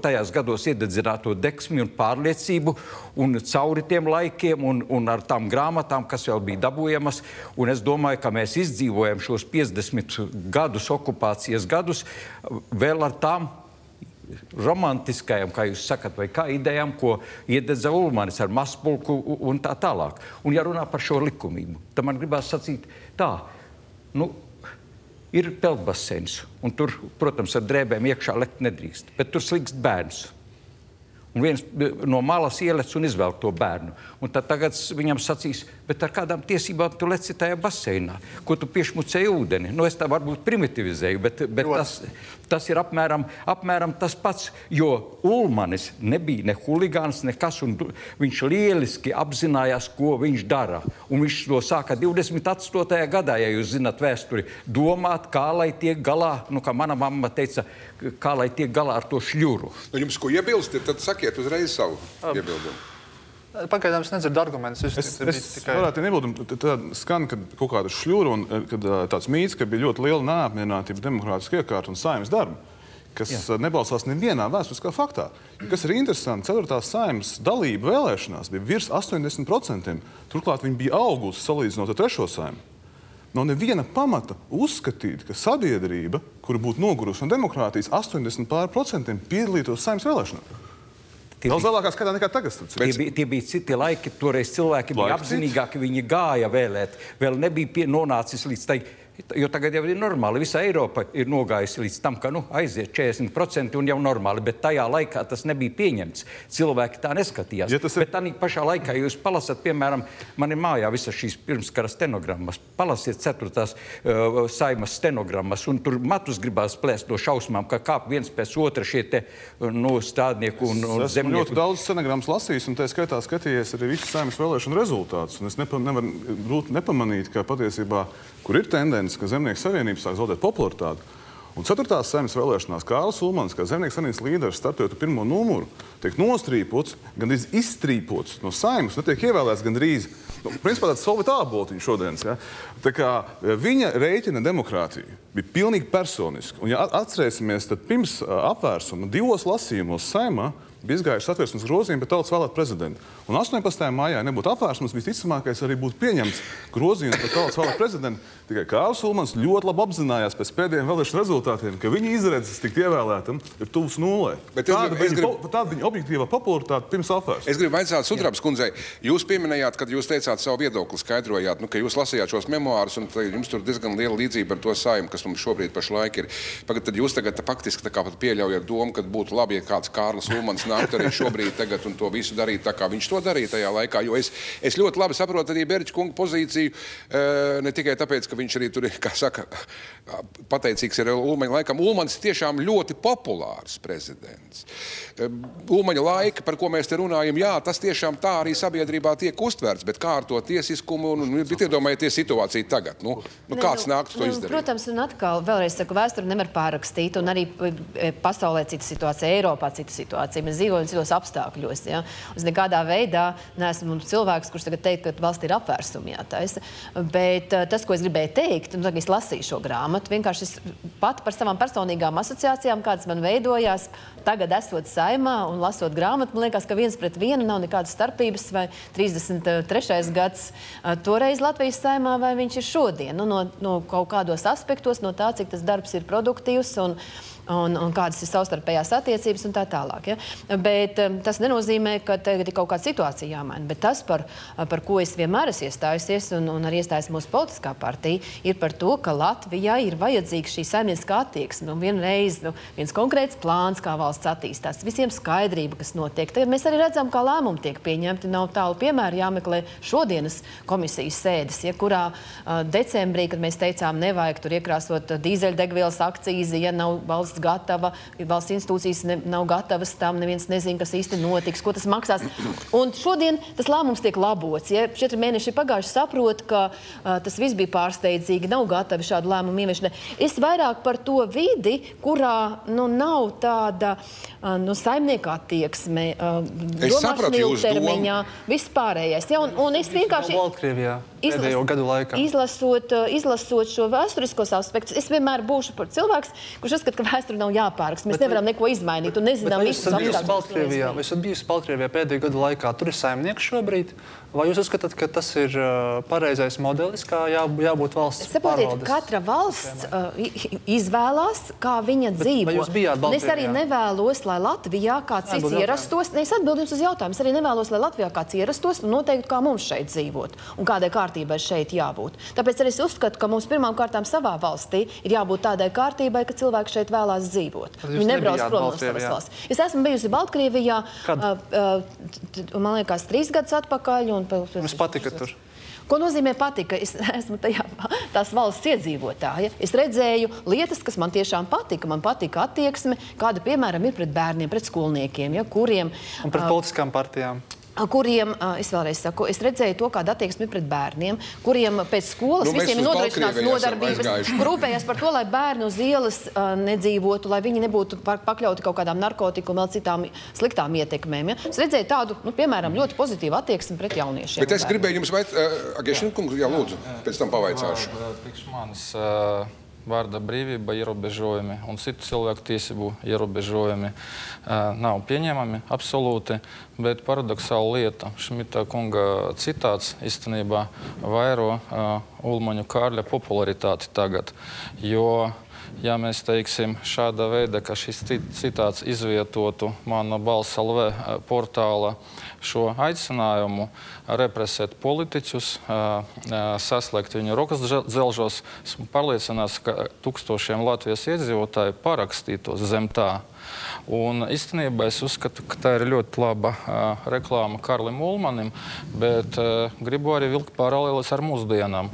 tajās gados iededzināto deksmi un pārliecību, un cauri tiem laikiem, un ar tām grāmatām, kas vēl bija dabūjamas. Un es domāju, ka mēs izdzīvojam šos 50 gadus, okupācijas gadus, vēl ar tām romantiskajam, kā jūs sakat, vai kā idejām, ko iededza Ulmanis ar Mazpulku un tā tālāk. Un ja runā par šo likumību, tad man gribās sacīt tā, ir peldbaseins, un tur, protams, ar drēbēm iekšā lekt nedrīkst, bet tur slikst bērns. Un viens no malas ielec un izvelk to bērnu. Un tad tagad viņam sacīs, bet ar kādām tiesībām tu leci tajā baseinā? Ko tu piešmucēji ūdeni? Es tā varbūt primitivizēju, bet tas ir apmēram tas pats, jo Ulmanis nebija ne huligāns, nekas, un viņš lieliski apzinājās, ko viņš dara. Un viņš to sāka 28. gadā, ja jūs zināt vēsturi, domāt, kā lai tiek galā, kā mana mamma teica, kā lai tiek galā ar to šļuru. Jums ko iebilst, tad sakiet uzreiz savu iebildumu. Pagaidām es nedzirdu argumentus. Es varētu nebildumu, tad skan, kad kaut kāda šļura un kad tāds mīts, ka bija ļoti liela neapmierinātība demokrātiski iekārta un Saeimas darba, kas nebalstās nevienā vēsturiskā faktā. Kas ir interesanti, 4. Saeimas dalība vēlēšanās bija virs 80%, turklāt viņi bija augusi salīdzinot ar 3. Saimu. Nav neviena pamata uzskatīt, ka sabiedrība, kura būtu nogurusi no demokrātijas, 80% piedalītos Saeimas vēlēšanā. Daudz lielākā skaitā nekā tagad. Tie bija citi laiki, toreiz cilvēki bija apzinīgāki, viņi gāja vēlēt. Vēl nebija nonācis līdz tai, jo tagad jau ir normāli. Visa Eiropa ir nogājusi līdz tam, ka aiziet 40% un jau normāli, bet tajā laikā tas nebija pieņemts. Cilvēki tā neskatījās. Bet tā pašā laikā, jūs palasat, piemēram, man ir mājā visas šīs pirmskara stenogrammas. Palasiet 4. Saimas stenogrammas, un tur matus gribās plēst no šausmām, ka kāp viens pēc otra šie te stādnieku un zemnieku. Esmu ļoti daudz stenogrammas lasījis, un tā skaitā skatījies arī visu Saimas vēlēšanu rezultātus. Un es nevaru nepamanīt, ka patiesībā, kur ir tendence, ka Zemnieku savienība sāk zaudēt popularitāti. Un 4. Saimas vēlēšanās Kārlis Ulmanis, kā Zemnieku savienības līderis, startojot ar 1. numuru, tiek nostrīpots, gandrīz izstrīpots no Saimas, netiek ievēlēts gandrīz, principā tāds solvita āboltiņš šodienas. Ja? Tā kā viņa rēķina demokrātiju bija pilnīgi personiski. Un ja atcerēsimies, tad pirms apvērsuma 2 lasījumos Saimā bija izgājuši satversmes grozījumi, bet tautas vēlēt prezidentu. Un 18. maijā nebūtu apvērsums, visticamākais arī būtu pieņemts grozījums par tautas vēlēt prezidentu. Tikai Kārlis Ulmanis ļoti labi apzinājās pēc pēdējiem vēlēšanu rezultātiem, ka viņa izredzes tikt ievēlētam ir tuvs nulē. Tāda viņa objektīvā popularitāte pirms apvērsuma. Es gribu aicināt Sudrabas kundzei. Jūs pieminējāt, kad jūs teicāt savu viedokli, skaidrojāt, ka jūs lasījāt šos memoārus, un jums tur diezgan liela līdzība ar to Saimu, kas mums šobrīd pašlaik ir. Tad jūs tagad faktiski tā kā pat pieļaujat domu, ka būtu labi, ja kāds Kārlis Ulmanis nākt arī šobrīd tagad un to visu darīt tā, kā viņš to darīja tajā laikā. Jo es ļoti labi saprotu arī Beriča kunga pozīciju, ne tikai tāpēc, ka viņš arī tur ir, kā saka, pateicīgs ir Ulmaņa laikam. Ulmanis tiešām ļoti populārs prezidents. Ulmaņa laika, par ko mēs te runājam, jā, tas tiešām tā arī sabiedrībā tiek uztverts, bet kā ar to tiesiskumu un iedomājieties situāciju tagad. Kāds nāktu to izdarīt? Protams, un atkal vēlreiz saku, vēsturi nevar pārrakstīt, un arī pasaulē cita situācija, Eiropā cita situācija. Mēs dzīvojam citos apstākļos. Ja? Es nekādā veidā neesmu cilvēks, kurš tagad teikt, ka valstī ir apvērsumi jātaisa. Bet tas, ko es gribēju teikt, tagad es lasīju šo grāmatu, vienkārši es pat par savām personīgām asociācijām, kādas man veidojās, tagad esot Saimā un lasot grāmatu, man liekas, ka 1:1 nav nekādas starpības, vai 33. gads toreiz Latvijas Saimā, vai viņš ir šodien. Nu, no kaut kādos aspektos, no tā, cik tas darbs ir produktīvs un kādas ir savstarpējās attiecības un tā tālāk. Ja? Bet tas nenozīmē, ka tagad ir kaut kāda situācija jāmaina. Bet tas, par ko es vienmēr esmu iestājusies un arī iestājusies mūsu politiskā partija, ir par to, ka Latvijai ir vajadzīga šī saimnieciskā attieksme. Un vienreiz viens konkrēts plāns, kā valsts attīstās, visiem skaidrība, kas notiek. Tagad mēs arī redzam, kā lēmumi tiek pieņemti. Nav tālu piemēru jāmeklē šodienas komisijas sēdes, ja, kurā decembrī, kad mēs teicām, nevajag tur iekrāsot dīzeļdegvielas akcīzi, ja nav valsts gatava, valsts institūcijas nav gatavas tam, neviens nezina, kas īsti notiks, ko tas maksās. Un šodien tas lēmums tiek labots. Ja 4 mēneši pagājuši saprot, ka tas viss bija pārsteidzīgi, nav gatavi šādu lēmumu ieviešanai. Es vairāk par to vidi, kurā nav tāda saimnieka attieksme, domāšana ilgtermiņā, viss pārējais. Ja? Un es vienkārši pēdējo gadu laikā. Izlasot šo vēsturiskos aspektus, es vienmēr būšu par cilvēks, kurš uzskata, ka vēsture nav jāpāraksta. Mēs nevaram neko izmainīt un nezinām visus apstākļus. Vai esat bijusi Baltkrievijā pēdējo gadu laikā? Tur ir saimnieks šobrīd? Vai jūs uzskatāt, ka tas ir pareizais modelis, kā jābūt valsts pārvaldes? Saprotiet, katra valsts izvēlās, kā viņa dzīvo. Vai jūs bijāt Baltkrievijā? Es arī nevēlos, lai Latvijā kāds cits ierastos. Es atbildu jums uz jautājumu. Es arī nevēlos, lai Latvijā kāds ierastos un noteikti, kā mums šeit dzīvot un kādai kārtībai šeit jābūt. Tāpēc arī es uzskatu, ka mums pirmām kārtām savā valstī ir jābūt tādai kārtībai, ka cilvēki šeit vēlās dzīvot. Viņi nebrauc prom no savas valsts. Es esmu bijusi Baltkrievijā, man liekas, 3 gadus atpakaļ. Jums patika tur? Ko nozīmē patika? Es esmu tās valsts iedzīvotāja. Es redzēju lietas, kas man tiešām patika. Man patika attieksme, kāda, piemēram, ir pret bērniem, pret skolniekiem, ja, kuriem... Un pret politiskām partijām. Kuriem, es vēlreiz saku, es redzēju to, kāda attieksme pret bērniem, kuriem pēc skolas visiem ir nodrošināts nodarbības, rūpējās par to, lai bērni uz ielas nedzīvotu, lai viņi nebūtu pakļauti kaut kādām narkotiku un vēl citām sliktām ietekmēm. Ja? Es redzēju tādu, piemēram, ļoti pozitīvu attieksmi pret jauniešiem. Bet es gribēju jums Agešņina kungs, jā, lūdzu, pēc tam pavaicāšu. Priekš manis vārda brīvība ierobežojumi un citu cilvēku tiesību ierobežojumi nav pieņemami absolūti, bet paradoxāla lieta. Šmita kunga citāts īstenībā vairo Ulmaņu Kārļa popularitāti tagad, jo ja mēs teiksim šāda veida, ka šis citāts izvietotu mana Balss LV portāla šo aicinājumu represēt politiķus, saslēgt viņu rokas dzelžos, esmu pārliecināts, ka tūkstošiem Latvijas iedzīvotāju parakstītos zem tā. Un īstenībā es uzskatu, ka tā ir ļoti laba reklāma Karlim Ulmanim, bet gribu arī vilkt paralēlis ar mūsdienām.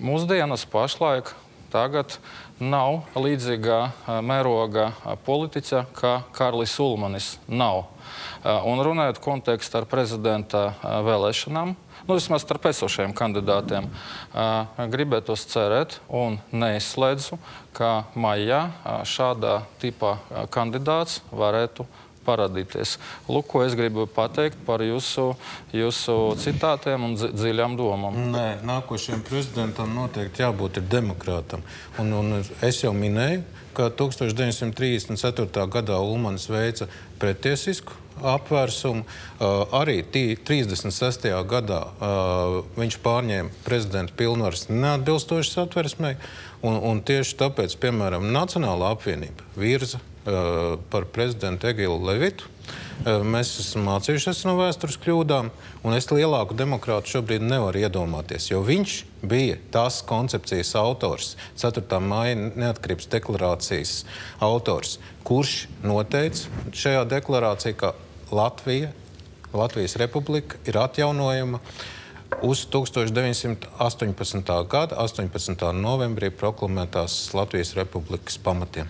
Mūsdienas pašlaik tagad nav līdzīgā mēroga politiķa, kā Karlis Ulmanis nav. Un runājot kontekstā ar prezidenta vēlēšanām, vismaz starp esošajiem kandidātiem, gribētos cerēt un neizslēdzu, ka maijā šādā tipā kandidāts varētu parādīties. Lūk, ko es gribu pateikt par jūsu citātiem un dziļām domām. Nē, nākošajam prezidentam noteikti jābūt ir demokrātam. Un es jau minēju, ka 1934. gadā Ulmanis veica pretiesisku apvērsumu. Arī 36. gadā viņš pārņēma prezidenta pilnvaras neatbilstoši satversmei. Un tieši tāpēc, piemēram, Nacionālā apvienība virza par prezidentu Egilu Levitu. Mēs esam mācījušies no vēstures kļūdām, un es lielāku demokrātu šobrīd nevaru iedomāties, jo viņš bija tās koncepcijas autors, 4. maija neatkarības deklarācijas autors, kurš noteica šajā deklarācijā, ka Latvijas republika ir atjaunojama uz 1918. gada 18. novembrī proklamētās Latvijas republikas pamatiem.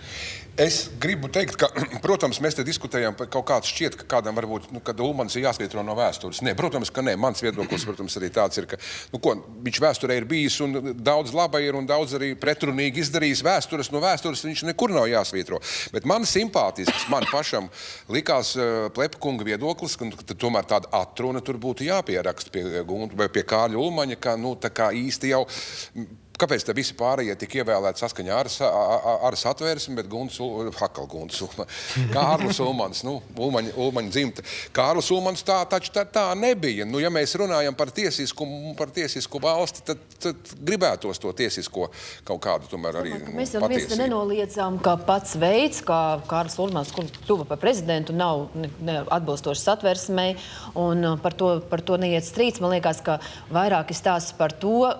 Es gribu teikt, ka, protams, mēs te diskutējam par kaut kāds šķiet, ka kādam varbūt, kad Ulmanis ir jāsvietro no vēstures. Nē, protams, ka nē. Mans viedoklis, protams, arī tāds ir, ka, viņš vēsturē ir bijis un daudz laba ir un daudz arī pretrunīgi izdarījis vēstures. No vēstures viņš nekur nav jāsvietro. Bet man simpātisks, man pašam likās Plepa kunga viedoklis, ka tomēr tāda atruna tur būtu jāpieraksta pie Kārļa Ulmaņa, ka, tā kā īsti jau... Kāpēc te visi pārējie tika ievēlēti saskaņā ar satvērsmi, bet Kārlis Ulmans, Ulmaņa dzimta. Kārlis Ulmans tā nebija. Ja mēs runājam par tiesisku valsti, tad gribētos to tiesisko kaut kādu tomēr arī patiesību. Mēs nenoliedzām, ka pats veids, kā Kārlis Ulmans, kur tuva par prezidentu, nav atbilstoši satversmei, un par to neiet strīds. Man liekas, ka vairāk ir stāsts par to,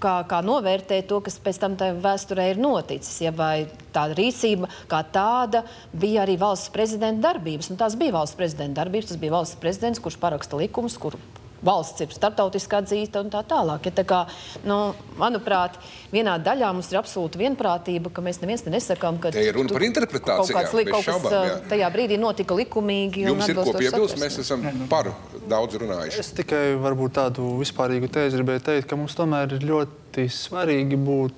kā novērtēt to, kas pēc tam tā vēsturē ir noticis. Ja vai tāda rīcība kā tāda bija arī valsts prezidenta darbības. Tās bija valsts prezidenta darbības, tas bija valsts prezidents, kurš paraksta likumus, kur valsts ir starptautiski atzīta un tā tālāk. Ja tā kā, manuprāt, vienā daļā mums ir absolūta vienprātība, ka mēs neviens nesakām, ka te ir runa par interpretācijām, kaut kas tajā brīdī notika likumīgi. Jums ir ko piebilst, mēs esam par daudz runājuši. Es tikai varbūt tādu vispārīgu tēzi gribēju teikt, ka mums tomēr ir ļoti svarīgi būt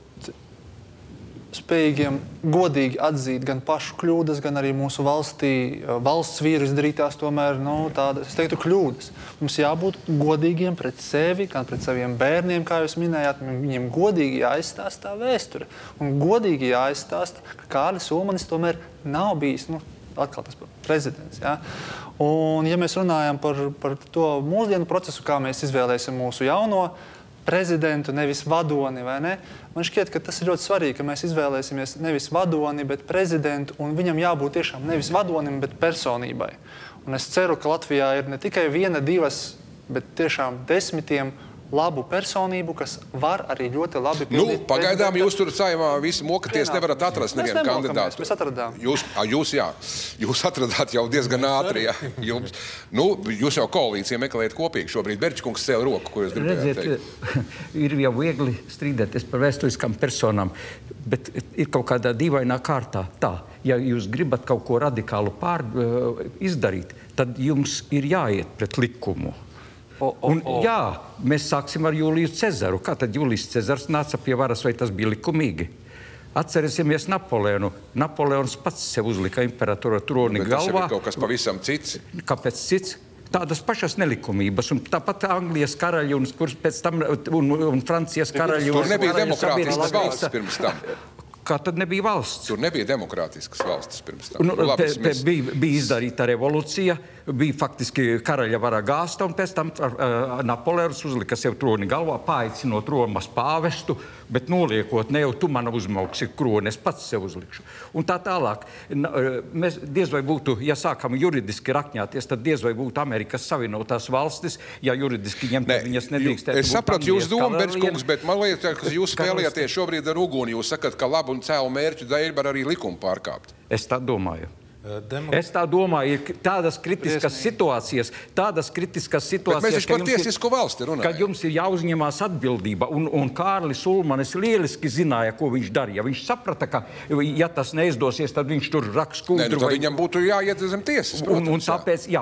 spējīgiem godīgi atzīt gan pašu kļūdas, gan arī mūsu valsts vīru izdarītās tomēr, tādas, es teiktu, kļūdas. Mums jābūt godīgiem pret sevi, gan pret saviem bērniem, kā jūs minējāt, viņiem godīgi jāizstāsta tā vēsture. Un godīgi jāizstāsta, ka Kārlis Ulmanis tomēr nav bijis, atkal tas prezidents, ja? Un, ja mēs runājam par to mūsdienu procesu, kā mēs izvēlēsim mūsu jauno prezidentu, nevis vadoni, vai ne? Man šķiet, ka tas ir ļoti svarīgi, ka mēs izvēlēsimies nevis vadoni, bet prezidentu, un viņam jābūt tiešām nevis vadonim, bet personībai. Un es ceru, ka Latvijā ir ne tikai viena, divas, bet tiešām desmitiem labu personību, kas var arī ļoti labi pildīt. Pagaidām jūs tur Saeimā visi mokaties, nevarat atrast nevienu kandidātu. Mēs atradām. Jūs atradāt jau diezgan ātri, jā. Jūs jau koalīcija meklējat kopīgi šobrīd. Berčkungs cēl roku, ko jūs gribējāt teikt. Ir jau viegli strīdēties par vēsturiskām personām, bet ir kaut kādā dīvainā kārtā tā. Ja jūs gribat kaut ko radikālu izdarīt, tad jums ir jāiet pret likumu. Jā, mēs sāksim ar Jūliju Cezaru. Kā tad Jūlijs Cezars nāca pie varas, vai tas bija likumīgi? Atcerēsimies Napoleonu. Napoleons pats sev uzlika imperatora troni galvā. Tas ir kaut kas pavisam cits. Kāpēc cits? Tādas pašas nelikumības. Un tāpat Anglijas karaļi un Francijas karaļi. Tur nebija demokrātiskas valsts pirms tam. Kā tad nebija valsts? Tur nebija demokrātiskas valstis pirms tam. Bija izdarīta revolūcija, bija faktiski karaļa vara gāsta, un pēc tam Napoleons uzlika sev troni galvā, paaicinot Romas pāvestu, bet noliekot, ne jau tu man uzmauksi kroni, es pats sev uzlikšu. Un tā tālāk. Mēs diez vai būtu, ja sākam juridiski rakņāties, tad diez vai būtu Amerikas Savienotās valstis, ja juridiski ņemt, viņas nedrīkstētu būt. Es sapratu jūs domu, Berčkungs, bet man liekas, ka jūs spēlējaties šobrīd ar uguni. Jūs sakat, ka labu un cēlu mērķu dēļ var arī likumu pārkāpt. Es tā domāju. Es tā domāju, ir tādas kritiskas situācijas, Bet mēs par tiesisku valsti runājam. Kad jums ir jāuzņemās atbildība, un Kārlis Ulmanis lieliski zināja, ko viņš darīja. Viņš saprata, ka, ja tas neizdosies, tad viņš tur raks kundru. Tad viņam būtu jāiet zem tiesas, protams.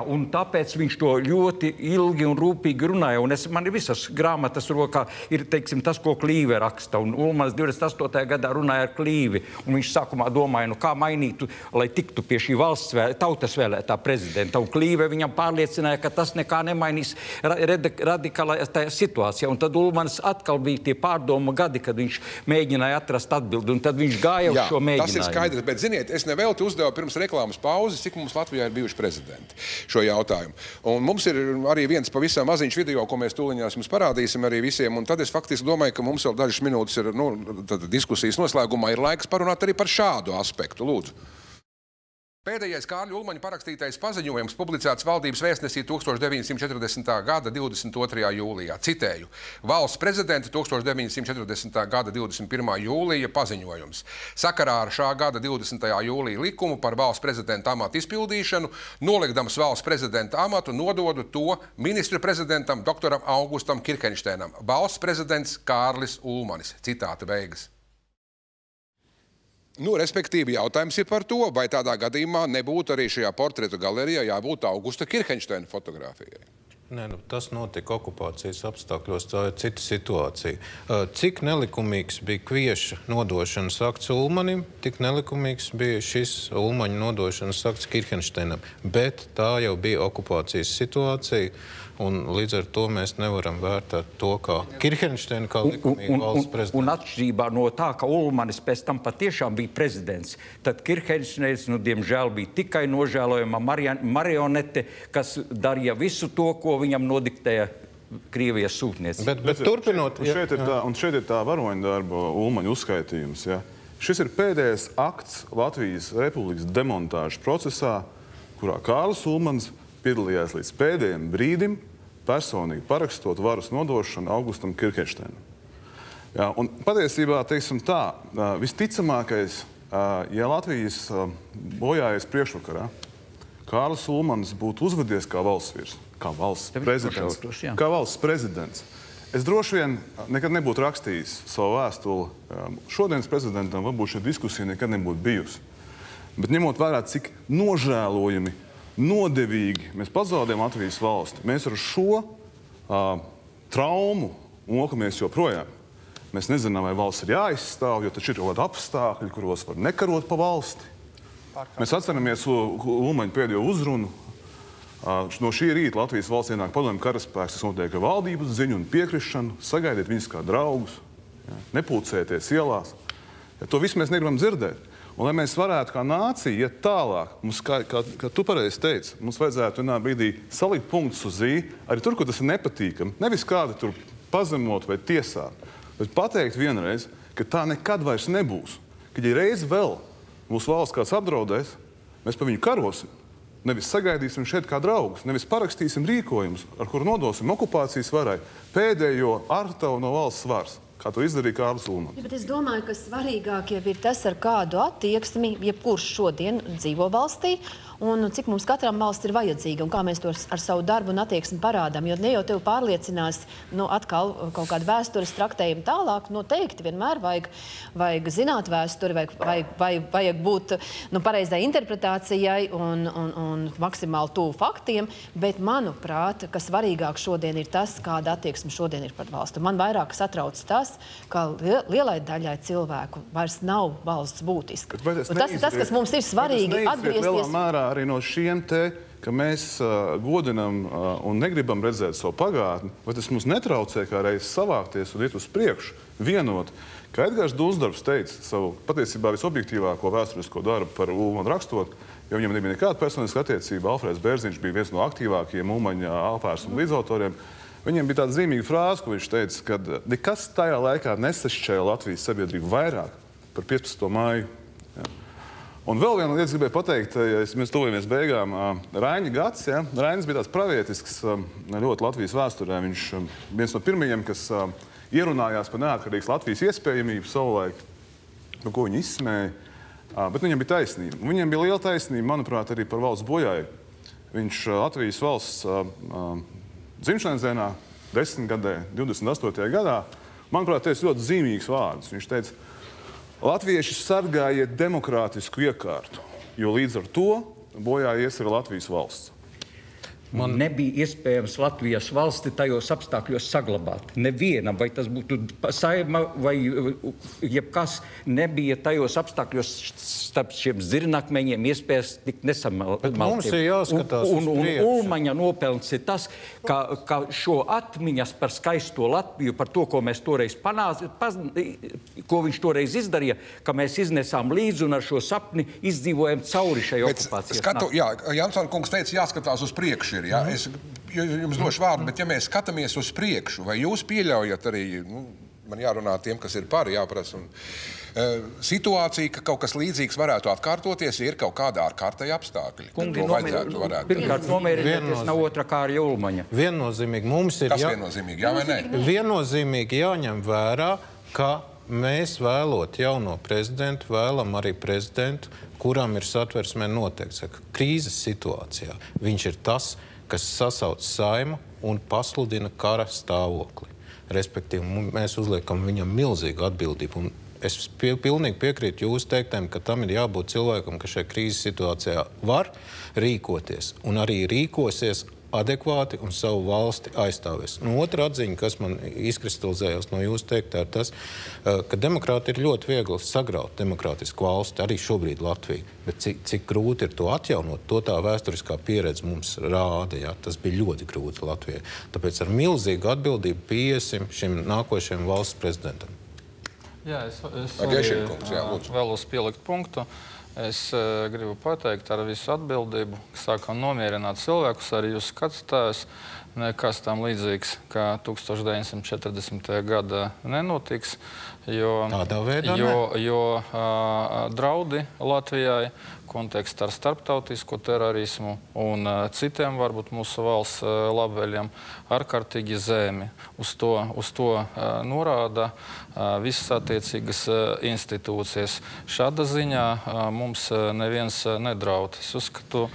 Un tāpēc viņš to ļoti ilgi un rūpīgi runāja. Un man ir visas grāmatas rokā, ir, teiksim, tas, ko Klīve raksta. Un Ulmanis 28. gadā runāja ar Klīvi. Un viņš sākumā domāja, kā mainītu, lai tiktu pie šī valsts tautas vēlētā prezidenta. Un Klīve viņam pārliecināja, ka tas nekā nemainīs radikālā situācijā. Un tad Ulmanis atkal bija tie pārdomu gadi, kad viņš mēģināja atrast atbildi. Un tad viņš gāja uz šo mēģinājumu. Tas ir skaidrs, bet ziniet, es nevelti uzdevu pirms reklāmas pauzes, cik mums Latvijā ir bijuši prezidenti šo jautājumu. Un mums ir arī viens pavisam maziņš video, ko mēs tūliņās jums parādīsim arī visiem. Un tad es faktiski domāju, ka mums vēl dažas minūtes ir, diskusijas noslēgumā ir laiks parunāt arī par šādu aspektu. Lūdzu. Pēdējais Kārļa Ulmaņa parakstītais paziņojums publicēts Valdības vēstnesī 1940. gada 22. jūlijā. Citēju, valsts prezidenta 1940. gada 21. jūlija paziņojums. Sakarā ar šā gada 20. jūlija likumu par valsts prezidenta amatu izpildīšanu, nolikdams valsts prezidenta amatu, nododu to ministru prezidentam doktoram Augustam Kirkenšteinam. Valsts prezidents Kārlis Ulmanis. Citāta beigas. Nu, respektīvi, jautājums ir par to, vai tādā gadījumā nebūtu arī šajā portretu galerijā jābūt Augusta Kirhenšteina fotogrāfijai. Nē, tas notika okupācijas apstākļos, tā ir cita situācija. Cik nelikumīgs bija Kvieša nodošanas akts Ulmanim, tik nelikumīgs bija šis Ulmaņa nodošanas akts Kirhenšteinam. Bet tā jau bija okupācijas situācija, un līdz ar to mēs nevaram vērtēt to, kā Kirhenšteina, kā likumīgu valsts prezidents. Un atšķirībā no tā, ka Ulmanis pēc tam patiešām bija prezidents, tad Kirhenšteins, diemžēl, bija tikai nožēlojama marionete, kas darīja visu to, ko viņam nodiktēja Krievijas sūtniece. Bet turpinot... Un šeit ir tā varoņdarba Ulmaņa uzskaitījums. Ja? Šis ir pēdējais akts Latvijas Republikas demontāžas procesā, kurā Kārlis Ulmans piedalījās līdz pēdējiem brīdim, personīgi parakstot varas nodošanu Augustam Kirhenšteinam. Ja, un patiesībā, teiksim tā, visticamākais, ja Latvijas bojājies priekšvakarā, Kārlis Ulmans būtu uzvedies kā valsts virs, kā valsts prezidents. Es droši vien nekad nebūtu rakstījis savu vēstuli šodienas prezidentam, varbūt šī diskusija nekad nebūtu bijusi. Bet ņemot vērā, cik nožēlojami, nodevīgi mēs pazaudējam Latvijas valsti, mēs ar šo traumu mokamies joprojām. Mēs nezinām, vai valsts ir jāizstāv, jo taču ir kaut kādi apstākļi, kuros var nekarot pa valsti. Mēs atceramies Ulmaņa pēdējo uzrunu. No šī rīta Latvijas valsts ienāk padomju karaspēks, tas notiek ar valdības ziņu un piekrišanu, sagaidiet viņus kā draugus, nepulcēties ielās. To visu mēs negribam dzirdēt. Un, lai mēs varētu kā nācija iet tālāk, mums, kā tu pareizi teici, mums vajadzētu vienā brīdī salikt punktus uz ī, arī tur, kur tas ir nepatīkami. Nevis kādi tur pazemot vai tiesāt, bet pateikt vienreiz, ka tā nekad vairs nebūs. Kad ja reiz vēl mūsu valsts kāds apdraudēs, mēs pa viņu karosim. Nevis sagaidīsim šeit kā draugus, nevis parakstīsim rīkojumus, ar kuru nodosim okupācijas varai pēdējo artavu no valsts svars. Kā to izdarīja Kārlis Ulmans. Ja, bet es domāju, ka svarīgāk jau ir tas, ar kādu attieksmi jebkurš šodien dzīvo valstī un cik mums katram valsts ir vajadzīga un kā mēs to ar savu darbu un attieksmi parādām. Jo ne jau tevi pārliecinās atkal kaut kādu vēstures traktējumu tālāk. Noteikti vienmēr vajag zināt vēsturi, vajag būt pareizai interpretācijai un maksimāli tuvu faktiem. Bet, manuprāt, ka svarīgāk šodien ir tas, kāda attieksme šodien ir par valstu. Man vairāk satrauc tas, ka lielai daļai cilvēku vairs nav valsts būtiska. Tas ir tas, kas mums ir svarīgi atgriezties. Lielā mērā arī no šiem te, ka mēs godinam un negribam redzēt savu pagātni, vai tas mums netraucē kā reiz savākties un iet uz priekšu, vienot. Kā Edgars Dunsdarbs teica savu patiesībā visobjektīvāko vēsturisko darbu par Ulmanu rakstot, jo viņam nebija nekāda personiska attiecība. Alfrēds Bērziņš bija viens no aktīvākajiem Ulmaņa apvērsuma līdzautoriem. Viņam bija tāda zīmīga frāze, ko viņš teica, ka nekas tajā laikā nesašķēla Latvijas sabiedrību vairāk par 15. māju. Ja. Un vēl viena lieta gribēju pateikt, ja mēs tuvojamies beigām, Raiņa gads. Ja. Rainis bija tāds pravietisks ļoti Latvijas vēsturē. Viņš viens no pirmajiem, kas ierunājās par neatkarīgas Latvijas iespējamību savulaik, par ko viņi izsmēja. Bet viņam bija taisnība. Viņam bija liela taisnība, manuprāt, arī par valsts bojāju. Viņš Latvijas valsts dzimšanas dienā, 10. gadē, 28. gadā, manuprāt, teica ļoti zīmīgs vārdus. Viņš teica, latvieši sargājiet demokrātisku iekārtu, jo līdz ar to bojājies arī Latvijas valsts. Nebija iespējams Latvijas valsti tajos apstākļos saglabāt. Nevienam, vai tas būtu Saeima vai jebkas, nebija tajos apstākļos starp šiem zirnakmeņiem iespējas tik nesamaltiem. Mums ir jāskatās uz priekšu. Un Ulmaņa nopelns ir tas, ka šo atmiņas par skaisto Latviju, par to, ko mēs toreiz ko viņš toreiz izdarīja, ka mēs iznesām līdzi un ar šo sapni izdzīvojam cauri šai okupācijas. Jā, Jansson kungs teica, jāskatās uz priekšu. Ja? Es jums došu vārdu, bet ja mēs skatāmies uz priekšu, vai jūs pieļaujat arī, man jārunā tiem, kas ir par, jāprasa, situācija, ka kaut kas līdzīgs varētu atkārtoties, ir kaut kādā ārkārtēja apstākļi. Kungi, pirmkārt, nomierināties nav otra Kārļa Ulmaņa. Viennozīmīgi mums ir... Kas viennozīmīgi, jā vai nē? Viennozīmīgi jāņem vērā, ka mēs vēlot jauno prezidentu, vēlam arī prezidentu, kuram ir satversmē noteikts, ka krīzes situācijā viņš ir tas, kas sasauc Saimu un pasludina kara stāvokli. Respektīvi, mēs uzliekam viņam milzīgu atbildību. Un Es pilnīgi piekrītu jūsu teiktēm, ka tam ir jābūt cilvēkam, kas šajā krīzes situācijā var rīkoties un arī rīkosies adekvāti un savu valsti aizstāvēs. Otra atziņa, kas man izkristalizējās no jūsu teiktā, ir tas, ka demokrāti ir ļoti viegli sagraut demokrātisku valsti, arī šobrīd Latviju. Bet cik grūti ir to atjaunot, to tā vēsturiskā pieredze mums rāda. Jā. Tas bija ļoti grūti Latvijai. Tāpēc ar milzīgu atbildību piesim šim nākošajam valsts prezidentam. Jā, es vēlos pielikt punktu. Es gribu pateikt ar visu atbildību, ka sākam nomierināt cilvēkus, arī jūs skatījāties, nekas tam līdzīgs, kā 1940. gada nenotiks, jo draudi Latvijai kontekstā ar starptautisko terorismu un citiem, varbūt mūsu valsts labvēļiem, ārkārtīgi zemi. Uz to norāda visas attiecīgas institūcijas. Šāda ziņā mums neviens nedraud. Es uzskatu,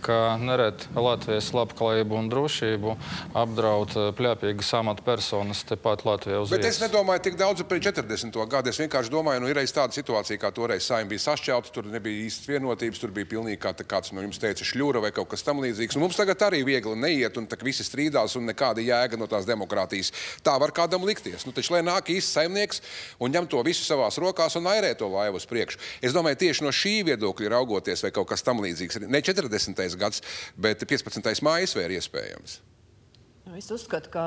ka nereti Latvijas labklājību un drošību apdraud pļāpīgas amatpersonas tepat Latvijā uz vietas. Bet es nedomāju tik daudz par 40. gadu. Es vienkārši domāju, ir tāda situācija, kā toreiz Saeima bija sašķelta, tur nebija īstas vienotības, tur bija pilnīgi kāds no jums teica šļura vai kaut kas tam līdzīgs. Un mums tagad arī viegli neiet, un visi strīdās, un nekāda jēga no tās demokrātijas. Tā var kādam likties. Taču, lai nāk īsts saimnieks un ņem to visu savās rokās un airē to laivu uz priekšu. Es domāju, tieši no šī viedokļa raugoties vai kaut kas tam līdzīgs. Ne 40. gads, bet 15. mājas vēl ir iespējams. Es uzskatu, ka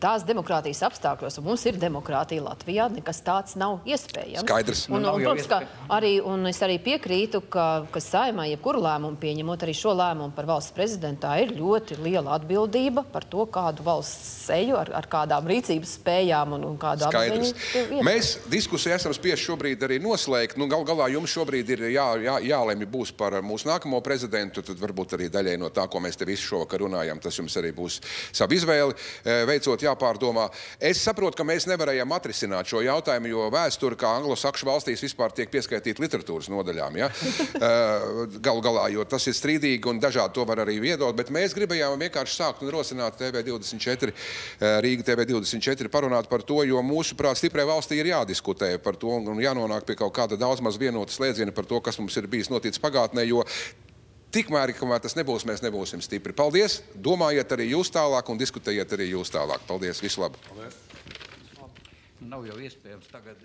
tās demokrātijas apstākļos, un mums ir demokrātija Latvijā, nekas tāds nav iespējams. Skaidrs. Protams, es arī piekrītu, ka Saeimai jebkuru lēmumu pieņemot, arī šo lēmumu par valsts prezidentā, ir ļoti liela atbildība par to, kādu valsts ceļu, ar kādām rīcības spējām un kādu apziņu. Mēs diskusiju esam spiest šobrīd arī noslēgt. Gal galā jums šobrīd ir jālemj būs par mūsu nākamo prezidentu, tad varbūt arī daļai no tā, ko mēs te visu šovakar runājam, tas jums arī būs savu izvēli veicot jāpārdomā. Es saprotu, ka mēs nevarējām atrisināt šo jautājumu, jo vēsture, kā anglosakšu valstīs, vispār tiek pieskaitīta literatūras nodaļām. Ja? Galu galā, jo tas ir strīdīgi un dažādi to var arī viedot, bet mēs gribējām vienkārši sākt un rosināt TV24, Rīga TV24 parunāt par to, jo mūsuprāt stiprai valstī ir jādiskutē par to un jānonāk pie kaut kāda daudz maz vienota slēdziena par to, kas mums ir bijis noticis pagātnē, jo tikmēr, kamēr tas nebūs, mēs nebūsim stipri. Paldies! Domājiet arī jūs tālāk un diskutējiet arī jūs tālāk. Paldies! Visu labu! Nav jau iespējams tagad